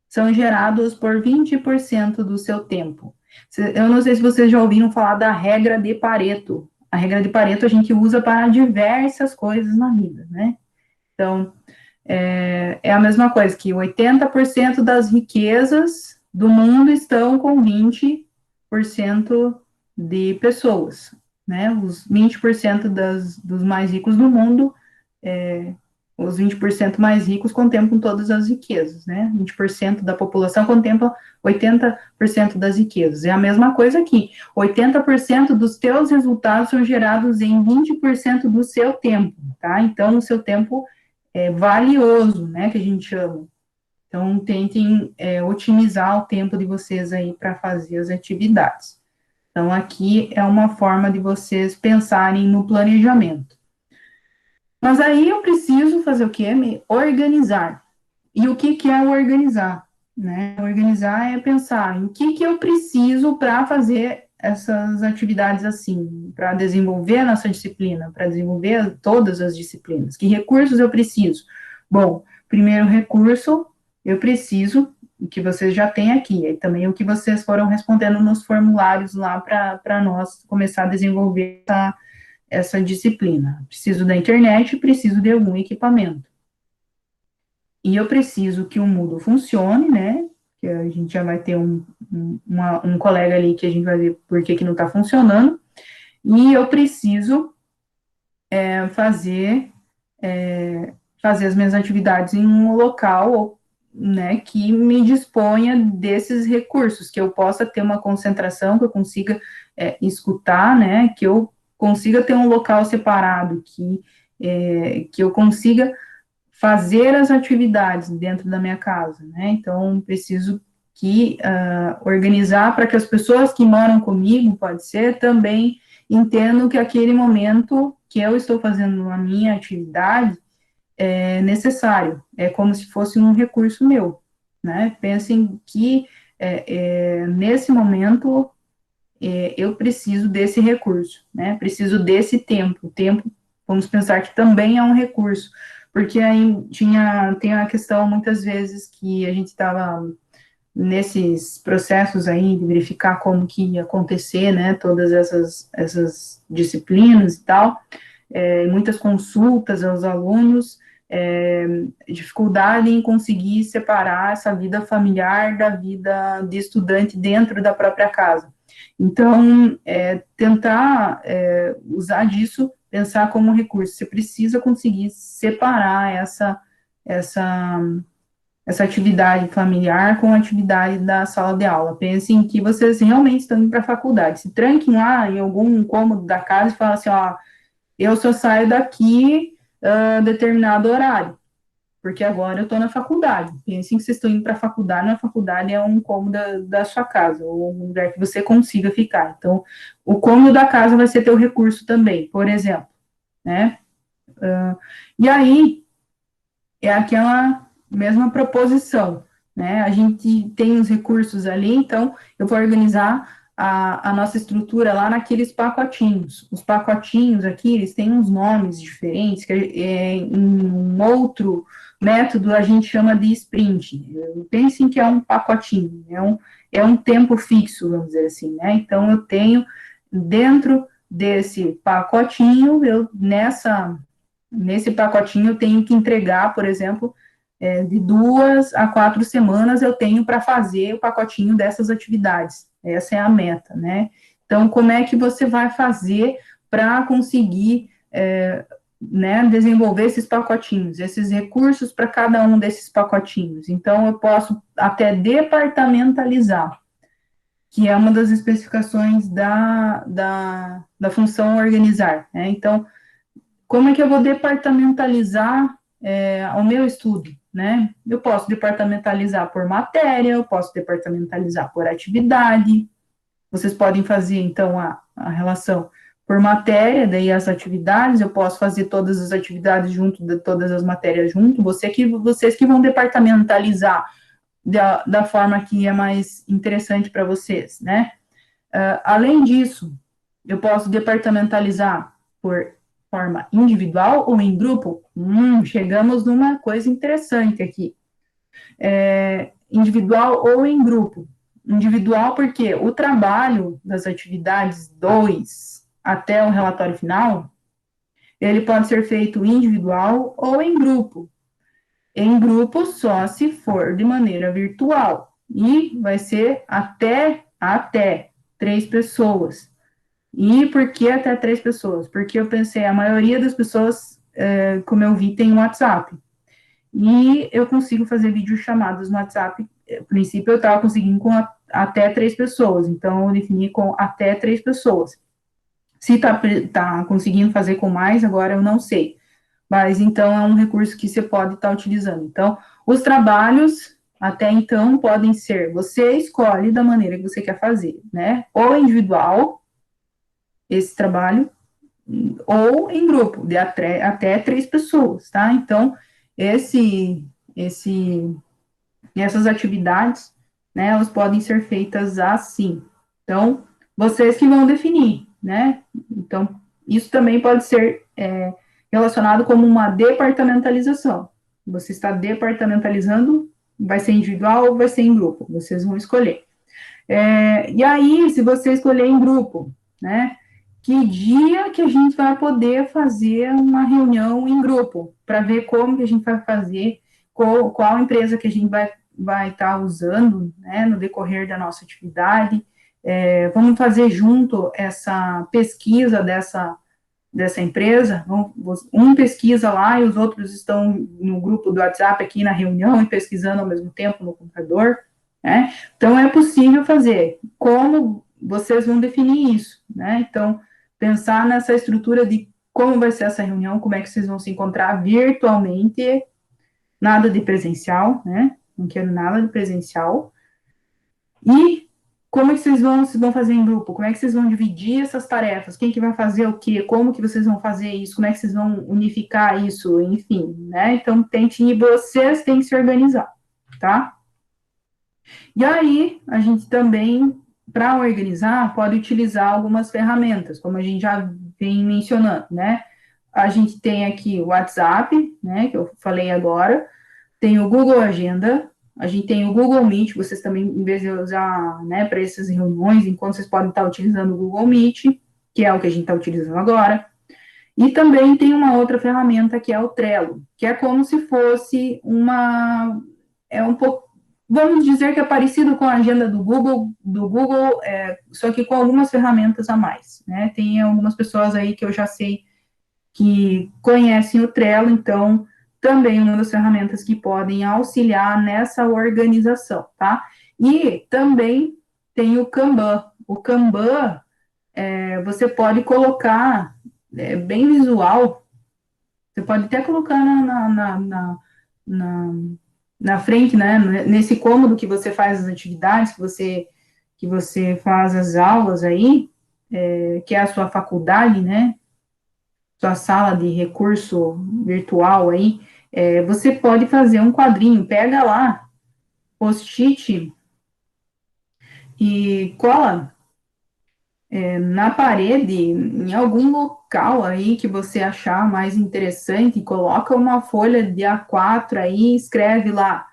são gerados por 20% do seu tempo. Eu não sei se vocês já ouviram falar da regra de Pareto. A regra de Pareto a gente usa para diversas coisas na vida, né? Então, é a mesma coisa, que 80% das riquezas do mundo estão com 20% de pessoas, né? Os 20% dos mais ricos do mundo, os 20% mais ricos contemplam todas as riquezas, né? 20% da população contempla 80% das riquezas. É a mesma coisa aqui. 80% dos teus resultados são gerados em 20% do seu tempo, tá? Então, o seu tempo é valioso, né? Que a gente chama. Então, tentem otimizar o tempo de vocês aí para fazer as atividades. Então, aqui é uma forma de vocês pensarem no planejamento. Mas aí eu preciso fazer o quê? Me organizar. E o que é organizar? Né? Organizar é pensar em o que eu preciso para fazer essas atividades assim, para desenvolver a nossa disciplina, para desenvolver todas as disciplinas. Que recursos eu preciso? Bom, primeiro recurso, eu preciso, que vocês já têm aqui, e também o que vocês foram respondendo nos formulários lá para nós começar a desenvolver essa disciplina. Preciso da internet, preciso de algum equipamento. E eu preciso que o Moodle funcione, né? Que a gente já vai ter um colega ali que a gente vai ver por que não está funcionando. E eu preciso fazer as minhas atividades em um local, né, que me disponha desses recursos, que eu possa ter uma concentração, que eu consiga escutar, né, que eu consiga ter um local separado, que eu consiga fazer as atividades dentro da minha casa, né? Então, preciso organizar para que as pessoas que moram comigo, pode ser, também entendam que aquele momento que eu estou fazendo a minha atividade é necessário, é como se fosse um recurso meu, né? Pensem que nesse momento eu preciso desse recurso, né? Preciso desse tempo. O tempo, vamos pensar que também é um recurso, porque aí tem a questão muitas vezes que a gente estava nesses processos aí de verificar como que ia acontecer, né? Todas essas disciplinas e tal, muitas consultas aos alunos, dificuldade em conseguir separar essa vida familiar da vida de estudante dentro da própria casa. Então, tentar usar disso, pensar como recurso. Você precisa conseguir separar essa atividade familiar com a atividade da sala de aula. Pensem que vocês realmente estão indo para a faculdade. Se tranquem lá em algum cômodo da casa e falem assim, ó, eu só saio daqui determinado horário, porque agora eu estou na faculdade. Pensem que vocês estão indo para a faculdade, na faculdade é um cômodo da sua casa, ou um lugar que você consiga ficar. Então, o cômodo da casa vai ser teu recurso também, por exemplo, né? E aí, é aquela mesma proposição, né? A gente tem os recursos ali, então eu vou organizar a nossa estrutura lá naqueles pacotinhos. Os pacotinhos aqui, eles têm uns nomes diferentes, que em um outro método a gente chama de sprint. Pensem que é um pacotinho, é um tempo fixo, vamos dizer assim, né? Então eu tenho dentro desse pacotinho, nesse pacotinho eu tenho que entregar, por exemplo, de 2 a 4 semanas eu tenho para fazer o pacotinho dessas atividades. Essa é a meta, né? Então, como é que você vai fazer para conseguir né, desenvolver esses pacotinhos, esses recursos para cada um desses pacotinhos? Então, eu posso até departamentalizar, que é uma das especificações da função organizar, né? Então, como é que eu vou departamentalizar o meu estudo, né? Eu posso departamentalizar por matéria, eu posso departamentalizar por atividade. Vocês podem fazer, então, a relação por matéria, daí as atividades, eu posso fazer todas as atividades junto, de todas as matérias junto, vocês que vão departamentalizar da forma que é mais interessante para vocês, né? Além disso, eu posso departamentalizar por forma individual ou em grupo? Chegamos numa coisa interessante aqui. Individual ou em grupo? Individual porque o trabalho das atividades 2 até o relatório final, ele pode ser feito individual ou em grupo. Em grupo só se for de maneira virtual. E vai ser até 3 pessoas. E por que até 3 pessoas? Porque eu pensei, a maioria das pessoas, como eu vi, tem um WhatsApp. E eu consigo fazer videochamadas no WhatsApp. A princípio, eu estava conseguindo com até 3 pessoas. Então, eu defini com até 3 pessoas. Se tá conseguindo fazer com mais, agora eu não sei. Mas, então, é um recurso que você pode estar utilizando. Então, os trabalhos, até então, podem ser, você escolhe da maneira que você quer fazer, né? Ou individual, esse trabalho, ou em grupo, de até 3 pessoas, tá? Então, essas atividades, né, elas podem ser feitas assim. Então, vocês que vão definir, né? Então, isso também pode ser relacionado como uma departamentalização. Você está departamentalizando, vai ser individual ou vai ser em grupo, vocês vão escolher. E aí, se você escolher em grupo, né, que dia que a gente vai poder fazer uma reunião em grupo, para ver como que a gente vai fazer, qual empresa que a gente vai estar usando, né, no decorrer da nossa atividade, vamos fazer junto essa pesquisa dessa empresa, um pesquisa lá e os outros estão no grupo do WhatsApp aqui na reunião e pesquisando ao mesmo tempo no computador, né? Então, é possível fazer. Como vocês vão definir isso, né? Então, pensar nessa estrutura de como vai ser essa reunião, como é que vocês vão se encontrar virtualmente nada de presencial, né? Não quero nada de presencial. E como é que vocês vão fazer em grupo? Como é que vocês vão dividir essas tarefas? Quem que vai fazer o quê? Como que vocês vão fazer isso? Como é que vocês vão unificar isso? Enfim, né? Então, vocês têm que se organizar, tá? E aí, a gente também, para organizar, pode utilizar algumas ferramentas, como a gente já vem mencionando, né? A gente tem aqui o WhatsApp, né, que eu falei agora, tem o Google Agenda, a gente tem o Google Meet, vocês também, em vez de usar, né, para essas reuniões, enquanto vocês podem estar utilizando o Google Meet, que é o que a gente está utilizando agora. E também tem uma outra ferramenta que é o Trello, que é como se fosse é um pouco, vamos dizer que é parecido com a agenda do Google, só que com algumas ferramentas a mais, né? Tem algumas pessoas aí que eu já sei que conhecem o Trello, então também uma das ferramentas que podem auxiliar nessa organização, tá? E também tem o Kanban. O Kanban, você pode colocar, bem visual, você pode até colocar na, na frente, né, nesse cômodo que você faz as atividades, que você faz as aulas aí, que é a sua faculdade, né, sua sala de recurso virtual aí, você pode fazer um quadrinho, pega lá, post-it e cola na parede, em algum local aí que você achar mais interessante, coloca uma folha de A4 aí, escreve lá,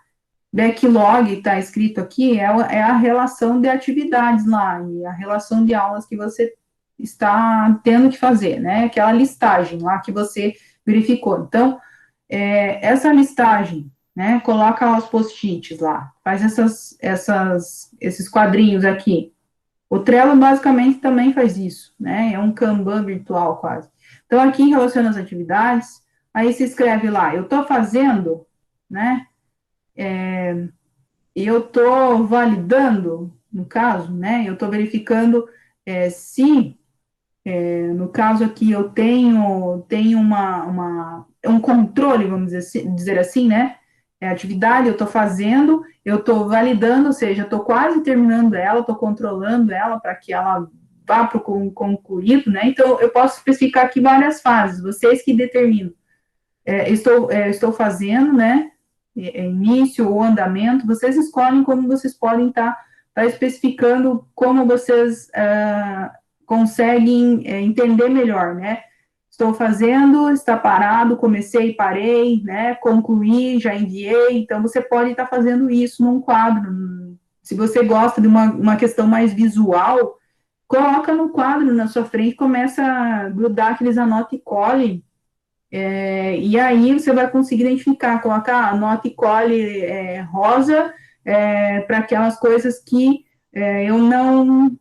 backlog, está escrito aqui, é a relação de atividades lá, e a relação de aulas que você está tendo que fazer, né? Aquela listagem lá que você verificou. Então, essa listagem, né? Coloca lá os post-its lá, faz esses quadrinhos aqui. O Trello basicamente também faz isso, né? É um Kanban virtual quase. Então, aqui relaciona as atividades, aí se escreve lá, eu estou fazendo, né? Eu estou validando, no caso, né? Eu estou verificando se, no caso aqui, eu tenho um controle, vamos dizer assim, né? É a atividade, eu estou fazendo, eu estou validando, ou seja, eu estou quase terminando ela, estou controlando ela para que ela vá para o concluído, né? Então, eu posso especificar aqui várias fases, vocês que determinam. Estou fazendo, né? Início ou andamento, vocês escolhem como vocês podem tá especificando como vocês conseguem entender melhor, né? Estou fazendo, está parado, comecei, parei, né? Concluí, já enviei. Então, você pode estar fazendo isso num quadro. Se você gosta de uma questão mais visual, coloca no quadro na sua frente, começa a grudar aqueles anota e cole, e aí você vai conseguir identificar, colocar a nota e cole rosa para aquelas coisas que eu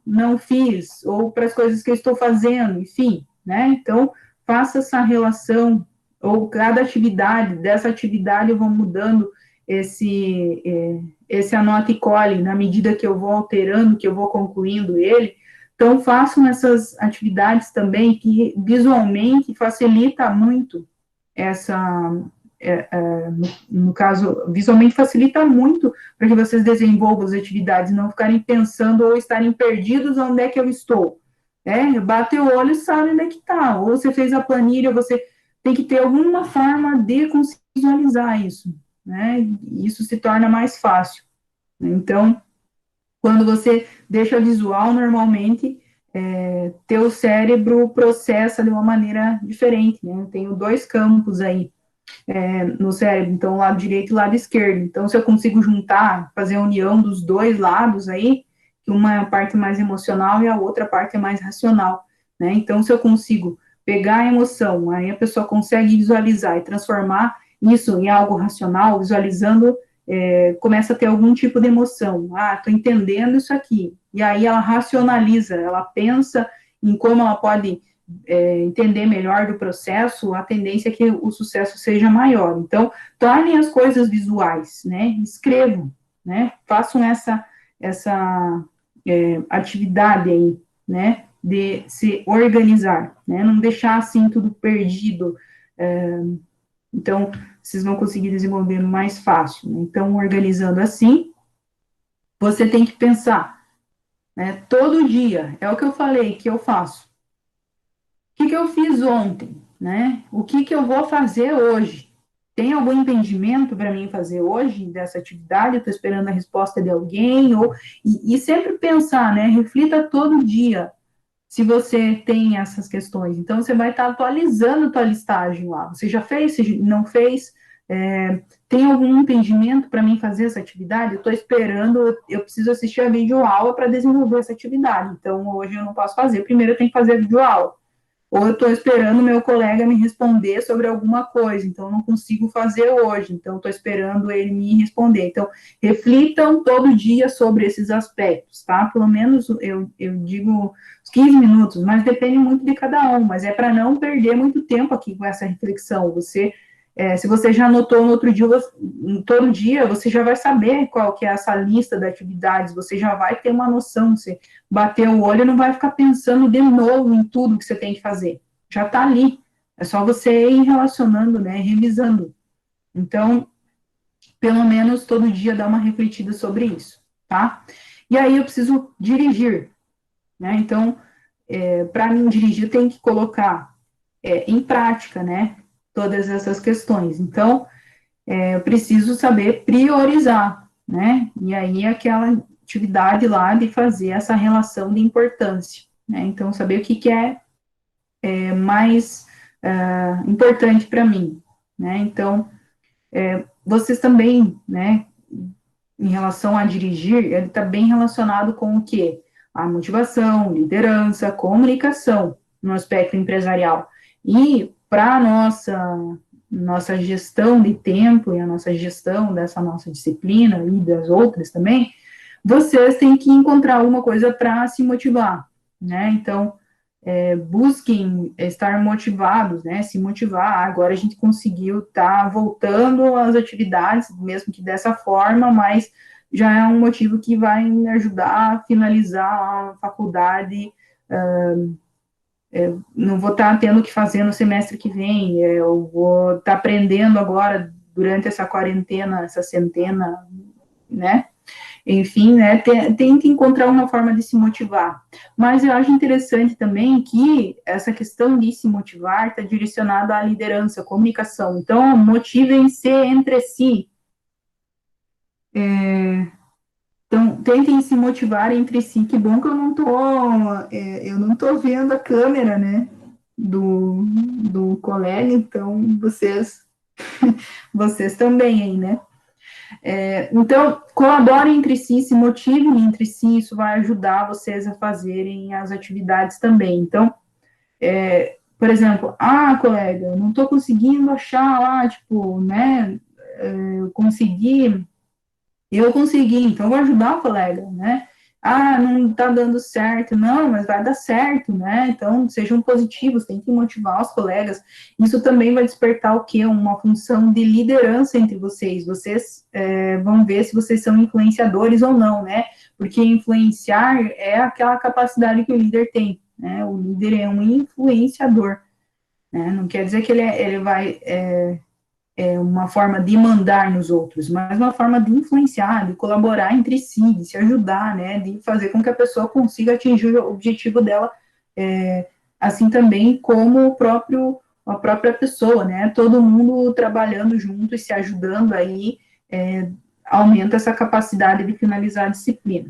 não fiz, ou para as coisas que eu estou fazendo, enfim, né? Então, faça essa relação, ou cada atividade, dessa atividade eu vou mudando esse anota e cole, na medida que eu vou alterando, que eu vou concluindo ele. Então, façam essas atividades também, que visualmente facilita muito essa, no caso, visualmente facilita muito para que vocês desenvolvam as atividades, não ficarem pensando ou estarem perdidos onde é que eu estou. Bate o olho e sabe onde é que está. Ou você fez a planilha, você tem que ter alguma forma de conseguir visualizar isso, né? Isso se torna mais fácil. Então, quando você deixa visual, normalmente, teu cérebro processa de uma maneira diferente, né? Eu tenho dois campos aí no cérebro, então, o lado direito e o lado esquerdo. Então, se eu consigo juntar, fazer a união dos dois lados aí, que uma é a parte mais emocional e a outra parte é mais racional, né? Então, se eu consigo pegar a emoção, aí a pessoa consegue visualizar e transformar isso em algo racional, visualizando, começa a ter algum tipo de emoção. Ah, estou entendendo isso aqui. E aí ela racionaliza, ela pensa em como ela pode entender melhor do processo, a tendência é que o sucesso seja maior. Então, tornem as coisas visuais, né? Escrevam, né? Façam essa atividade aí, né? De se organizar, né? Não deixar assim tudo perdido, Então, vocês vão conseguir desenvolver mais fácil. Né? Então, organizando assim, você tem que pensar, né? Todo dia, é o que eu falei que eu faço. O que eu fiz ontem, né? O que eu vou fazer hoje? Tem algum impedimento para mim fazer hoje dessa atividade? Eu estou esperando a resposta de alguém, e sempre pensar, né? Reflita todo dia se você tem essas questões. Então, você vai estar atualizando a tua listagem lá. Você já fez, você não fez? Tem algum impedimento para mim fazer essa atividade? Eu estou esperando, eu preciso assistir a videoaula para desenvolver essa atividade. Então, hoje eu não posso fazer. Primeiro eu tenho que fazer a videoaula. Ou eu estou esperando meu colega me responder sobre alguma coisa, então eu não consigo fazer hoje, então estou esperando ele me responder. Então, reflitam todo dia sobre esses aspectos, tá? Pelo menos eu digo 15 minutos, mas depende muito de cada um, mas é para não perder muito tempo aqui com essa reflexão. Se você já anotou no outro dia, todo dia, você já vai saber qual que é essa lista de atividades, você já vai ter uma noção, você bater o olho, não vai ficar pensando de novo em tudo que você tem que fazer. Já está ali. É só você ir relacionando, né, revisando. Então, pelo menos todo dia dá uma refletida sobre isso, tá? E aí eu preciso dirigir, né? Então, para mim dirigir, tem que colocar em prática, né, todas essas questões. Então, eu preciso saber priorizar, né? E aí aquela atividade lá de fazer essa relação de importância, né? Então, saber o que é mais importante para mim, né? Então, vocês também, né, em relação a dirigir, ele está bem relacionado com o quê? A motivação, liderança, comunicação no aspecto empresarial. E para a nossa gestão de tempo e a nossa gestão dessa nossa disciplina e das outras também, vocês têm que encontrar alguma coisa para se motivar, né? Então, busquem estar motivados, né? Se motivar. Agora a gente conseguiu estar voltando às atividades, mesmo que dessa forma, mas já é um motivo que vai me ajudar a finalizar a faculdade. Não vou estar tendo que fazer no semestre que vem, eu vou estar aprendendo agora durante essa quarentena, essa centena, né? Enfim, né, tem que encontrar uma forma de se motivar. Mas eu acho interessante também que essa questão de se motivar está direcionada à liderança, à comunicação. Então, motivem-se entre si. Então, tentem se motivar entre si. Que bom que eu não tô vendo a câmera, né, do colega, então vocês também aí, né? Então, colaborem entre si, se motivem entre si, isso vai ajudar vocês a fazerem as atividades também. Então, por exemplo, colega, eu não estou conseguindo achar lá, tipo, né, eu consegui, então eu vou ajudar o colega, né? Não está dando certo, não, mas vai dar certo, né? Então, sejam positivos, tentem motivar os colegas. Isso também vai despertar o quê? Uma função de liderança entre vocês. Vocês vão ver se vocês são influenciadores ou não, né? Porque influenciar é aquela capacidade que o líder tem, né? O líder é um influenciador, né? Não quer dizer que ele vai uma forma de mandar nos outros, mas uma forma de influenciar, de colaborar entre si, de se ajudar, né, de fazer com que a pessoa consiga atingir o objetivo dela, assim também como a própria pessoa, né, todo mundo trabalhando junto e se ajudando aí, aumenta essa capacidade de finalizar a disciplina.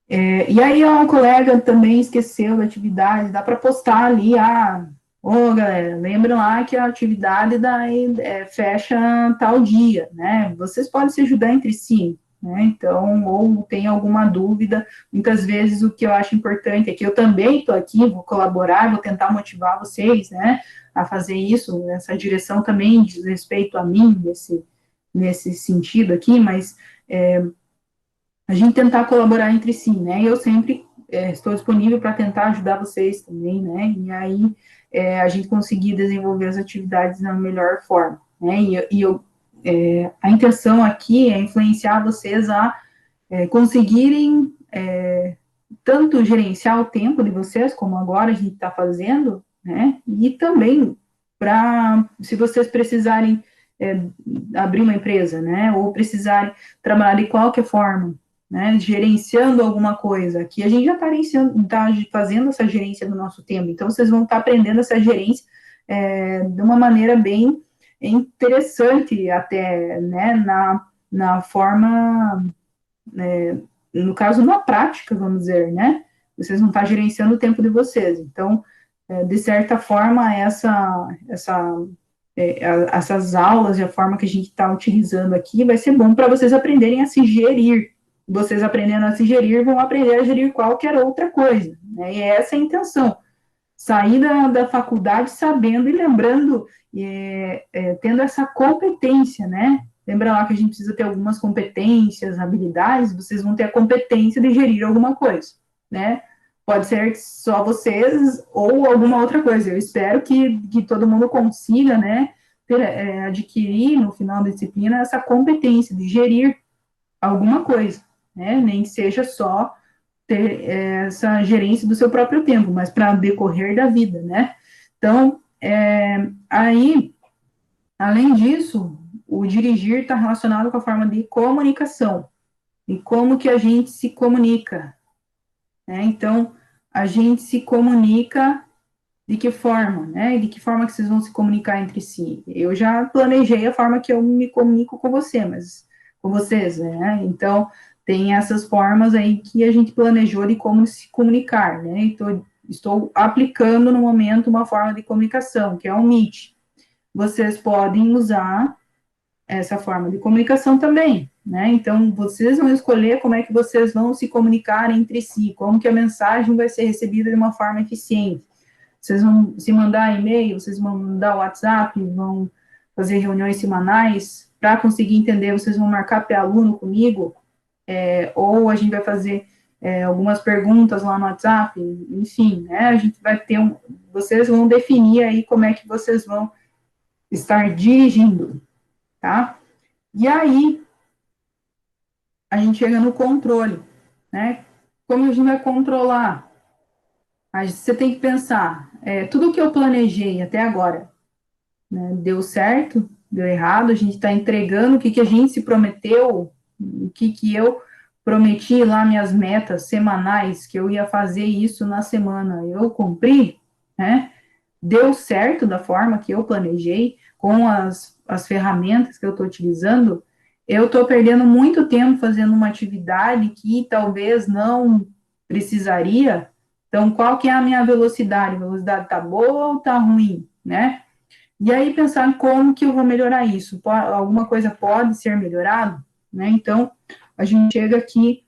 E aí, um colega também esqueceu da atividade, dá para postar ali, galera, lembra lá que a atividade fecha tal dia, né? Vocês podem se ajudar entre si, né? Então, ou tem alguma dúvida, muitas vezes o que eu acho importante é que eu também estou aqui, vou colaborar, vou tentar motivar vocês, né, a fazer isso, nessa direção também diz respeito a mim, nesse sentido aqui, mas a gente tentar colaborar entre si, né? Eu sempre estou disponível para tentar ajudar vocês também, né? E aí a gente conseguir desenvolver as atividades da melhor forma, né? A intenção aqui é influenciar vocês a conseguirem tanto gerenciar o tempo de vocês, como agora a gente está fazendo, né? E também se vocês precisarem abrir uma empresa, né, ou precisarem trabalhar de qualquer forma, né, gerenciando alguma coisa, aqui a gente já está fazendo essa gerência do nosso tempo, então vocês vão estar aprendendo essa gerência de uma maneira bem interessante até, né, na forma, no caso, na prática, vamos dizer, né, vocês vão estar gerenciando o tempo de vocês, então, de certa forma, essas aulas e a forma que a gente está utilizando aqui vai ser bom para vocês aprenderem a se gerir. Vocês aprendendo a se gerir, vão aprender a gerir qualquer outra coisa, né? E essa é a intenção. Sair da faculdade sabendo e lembrando, tendo essa competência, né? Lembra lá que a gente precisa ter algumas competências, habilidades, vocês vão ter a competência de gerir alguma coisa, né? Pode ser só vocês ou alguma outra coisa. Eu espero que todo mundo consiga, né, adquirir no final da disciplina essa competência de gerir alguma coisa, né? Nem que seja só ter essa gerência do seu próprio tempo, mas para decorrer da vida, né? Então, aí, além disso, o dirigir está relacionado com a forma de comunicação e como que a gente se comunica, né? Então, a gente se comunica de que forma, né? De que forma que vocês vão se comunicar entre si? Eu já planejei a forma que eu me comunico com você, mas com vocês, né? Então, tem essas formas aí que a gente planejou de como se comunicar, né? Então, estou aplicando no momento uma forma de comunicação, que é o Meet. Vocês podem usar essa forma de comunicação também, né? Então, vocês vão escolher como é que vocês vão se comunicar entre si, como que a mensagem vai ser recebida de uma forma eficiente. Vocês vão se mandar e-mail, vocês vão mandar WhatsApp, vão fazer reuniões semanais, para conseguir entender, vocês vão marcar pré-aluno comigo, ou a gente vai fazer algumas perguntas lá no WhatsApp, enfim, né, a gente vai ter vocês vão definir aí como é que vocês vão estar dirigindo, tá? E aí, a gente chega no controle, né? Como a gente vai controlar? Você tem que pensar, tudo que eu planejei até agora, né, deu certo, deu errado, a gente está entregando o que a gente se prometeu, o que eu prometi lá, minhas metas semanais, que eu ia fazer isso na semana, eu cumpri, né? Deu certo da forma que eu planejei, com as ferramentas que eu estou utilizando, eu estou perdendo muito tempo fazendo uma atividade que talvez não precisaria. Então, qual que é a minha velocidade? A velocidade está boa ou está ruim, né? E aí pensar em como que eu vou melhorar isso. Alguma coisa pode ser melhorado, né? Então, a gente chega aqui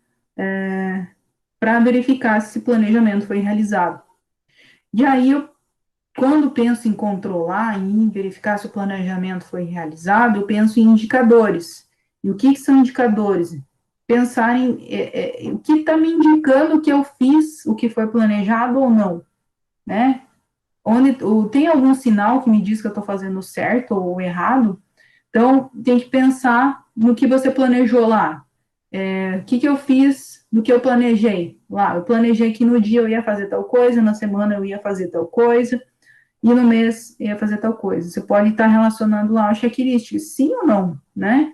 para verificar se esse planejamento foi realizado. E aí, quando penso em controlar, em verificar se o planejamento foi realizado, eu penso em indicadores. E o que são indicadores? Pensar em o que está me indicando que eu fiz o que foi planejado ou não, né? Tem algum sinal que me diz que eu estou fazendo certo ou errado? Então, tem que pensar no que você planejou lá. O que eu fiz do que eu planejei lá? Eu planejei que no dia eu ia fazer tal coisa, na semana eu ia fazer tal coisa, e no mês ia fazer tal coisa. Você pode estar relacionando lá o checklist, sim ou não, né?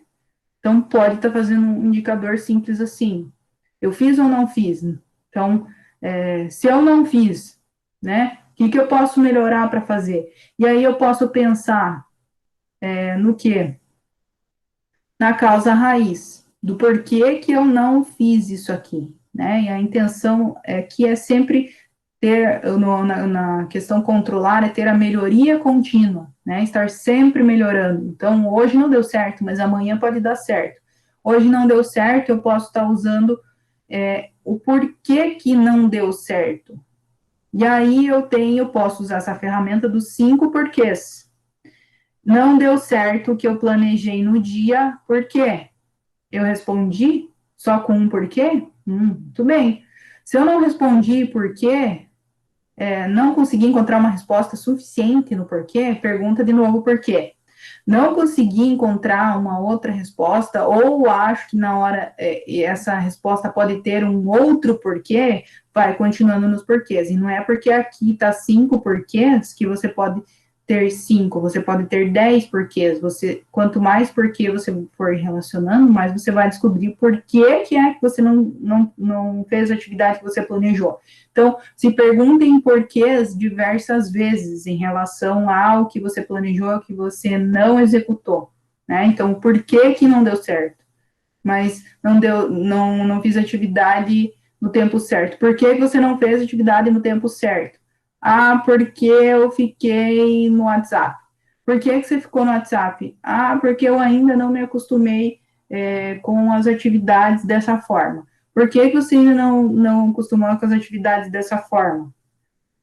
Então, pode estar fazendo um indicador simples assim. Eu fiz ou não fiz? Então, se eu não fiz, né? O que eu posso melhorar para fazer? E aí eu posso pensar no quê? Na causa raiz, do porquê que eu não fiz isso aqui, né? E a intenção que é sempre ter, na questão controlar, é ter a melhoria contínua, né? Estar sempre melhorando. Então, hoje não deu certo, mas amanhã pode dar certo. Hoje não deu certo, eu posso estar usando o porquê que não deu certo. E aí posso usar essa ferramenta dos 5 porquês. Não deu certo o que eu planejei no dia, por quê? Eu respondi só com um porquê? Muito bem. Se eu não respondi porquê, não consegui encontrar uma resposta suficiente no porquê, pergunta de novo por quê. Não consegui encontrar uma outra resposta, ou acho que na hora essa resposta pode ter um outro porquê, vai continuando nos porquês. E não é porque aqui está 5 porquês que você pode ter 5, você pode ter 10 porquês. Quanto mais porquê você for relacionando, mais você vai descobrir por que é que você não fez a atividade que você planejou. Então, se perguntem porquês diversas vezes em relação ao que você planejou, que você não executou, né? Então, por que não deu certo? Mas não fiz atividade no tempo certo. Por que você não fez atividade no tempo certo? Ah, porque eu fiquei no WhatsApp. Por que você ficou no WhatsApp? Ah, porque eu ainda não me acostumei com as atividades dessa forma. Por que você ainda não acostumou com as atividades dessa forma?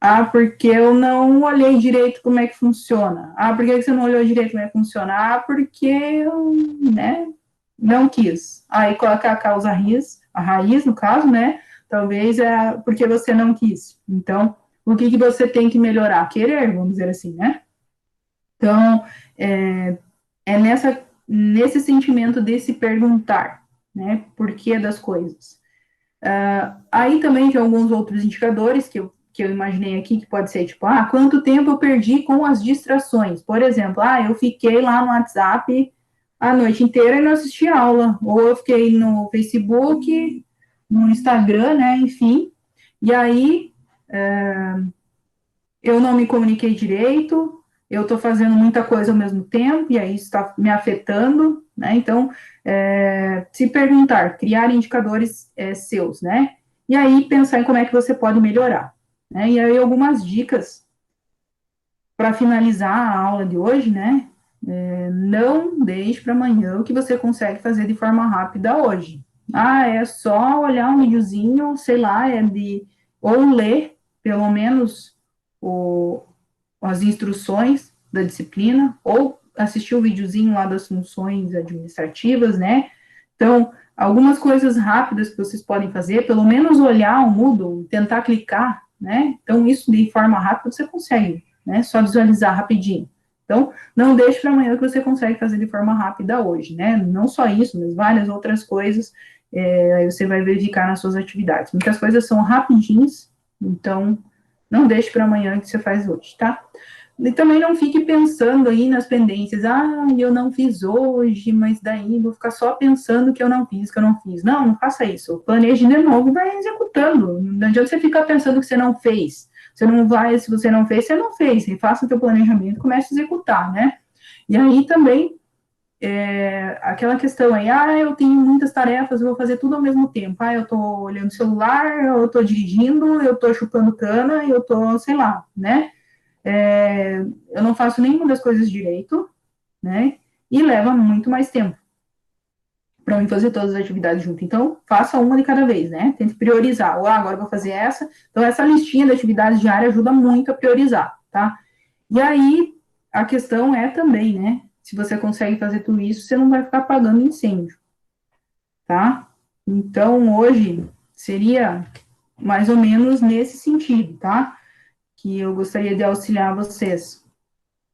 Ah, porque eu não olhei direito como é que funciona. Ah, por que você não olhou direito como é que funciona? Ah, porque eu, né, não quis. Aí coloca a causa a raiz, no caso, né? Talvez é porque você não quis. Então, o que você tem que melhorar? Querer, vamos dizer assim, né? Então, nesse sentimento de se perguntar, né? Por que das coisas. Aí também tem alguns outros indicadores que eu imaginei aqui, que pode ser tipo, quanto tempo eu perdi com as distrações? Por exemplo, eu fiquei lá no WhatsApp a noite inteira e não assisti aula, ou eu fiquei no Facebook, no Instagram, né, enfim, e aí eu não me comuniquei direito, eu estou fazendo muita coisa ao mesmo tempo, e aí isso está me afetando, né? Então, se perguntar, criar indicadores seus, né? E aí pensar em como é que você pode melhorar, né? E aí algumas dicas para finalizar a aula de hoje, né? Não deixe para amanhã o que você consegue fazer de forma rápida hoje. É só olhar um videozinho, sei lá, ou ler, pelo menos, o, as instruções da disciplina, ou assistir o videozinho lá das funções administrativas, né? Então, algumas coisas rápidas que vocês podem fazer, pelo menos olhar o Moodle, tentar clicar, né? Então, isso de forma rápida você consegue, né? Só visualizar rapidinho. Então, não deixe para amanhã que você consegue fazer de forma rápida hoje, né? Não só isso, mas várias outras coisas, aí você vai verificar nas suas atividades. Muitas coisas são rapidinhas, então, não deixe para amanhã que você faz hoje, tá? E também não fique pensando aí nas pendências, eu não fiz hoje, mas daí vou ficar só pensando que eu não fiz, que eu não fiz. Não, não faça isso. Planeje de novo e vai executando. Não adianta você ficar pensando que você não fez. Você não vai, se você não fez, você não fez. E faça o teu planejamento e comece a executar, né? E aí também, aquela questão aí, eu tenho muitas tarefas, eu vou fazer tudo ao mesmo tempo. Eu tô olhando o celular, eu tô dirigindo, eu tô chupando cana, eu tô, sei lá, né? Eu não faço nenhuma das coisas direito, né? E leva muito mais tempo para mim fazer todas as atividades junto. Então, faça uma de cada vez, né? Tente priorizar. Agora eu vou fazer essa. Então, essa listinha de atividades diárias ajuda muito a priorizar, tá? E aí, a questão é também, né? Se você consegue fazer tudo isso, você não vai ficar apagando incêndio, tá? Então, hoje seria mais ou menos nesse sentido, tá? Que eu gostaria de auxiliar vocês.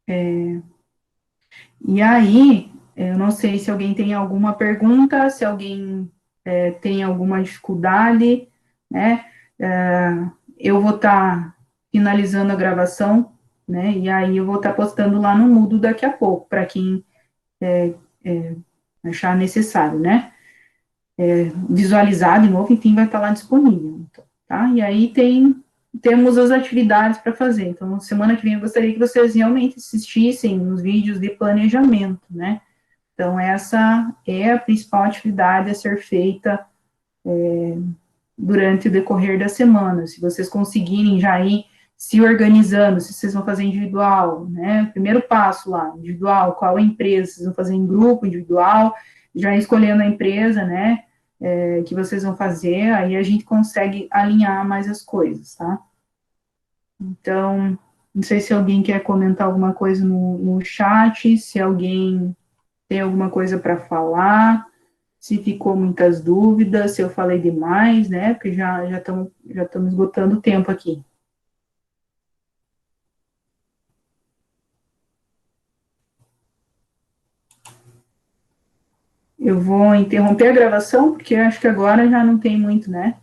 E aí, eu não sei se alguém tem alguma pergunta, se alguém tem alguma dificuldade, né? Eu vou estar finalizando a gravação, né? E aí eu vou estar postando lá no Moodle daqui a pouco, para quem achar necessário, né? Visualizar de novo, enfim, vai estar lá disponível, então, tá? E aí temos as atividades para fazer. Então, semana que vem eu gostaria que vocês realmente assistissem os vídeos de planejamento, né? Então, essa é a principal atividade a ser feita durante o decorrer da semana. Se vocês conseguirem já ir se organizando, se vocês vão fazer individual, né? Primeiro passo lá, individual, qual a empresa, vocês vão fazer em grupo, individual, já escolhendo a empresa, né? Que vocês vão fazer, aí a gente consegue alinhar mais as coisas, tá? Então, não sei se alguém quer comentar alguma coisa no chat, se alguém tem alguma coisa para falar, se ficou muitas dúvidas, se eu falei demais, né? Porque já estamos esgotando o tempo aqui. Eu vou interromper a gravação, porque acho que agora já não tem muito, né?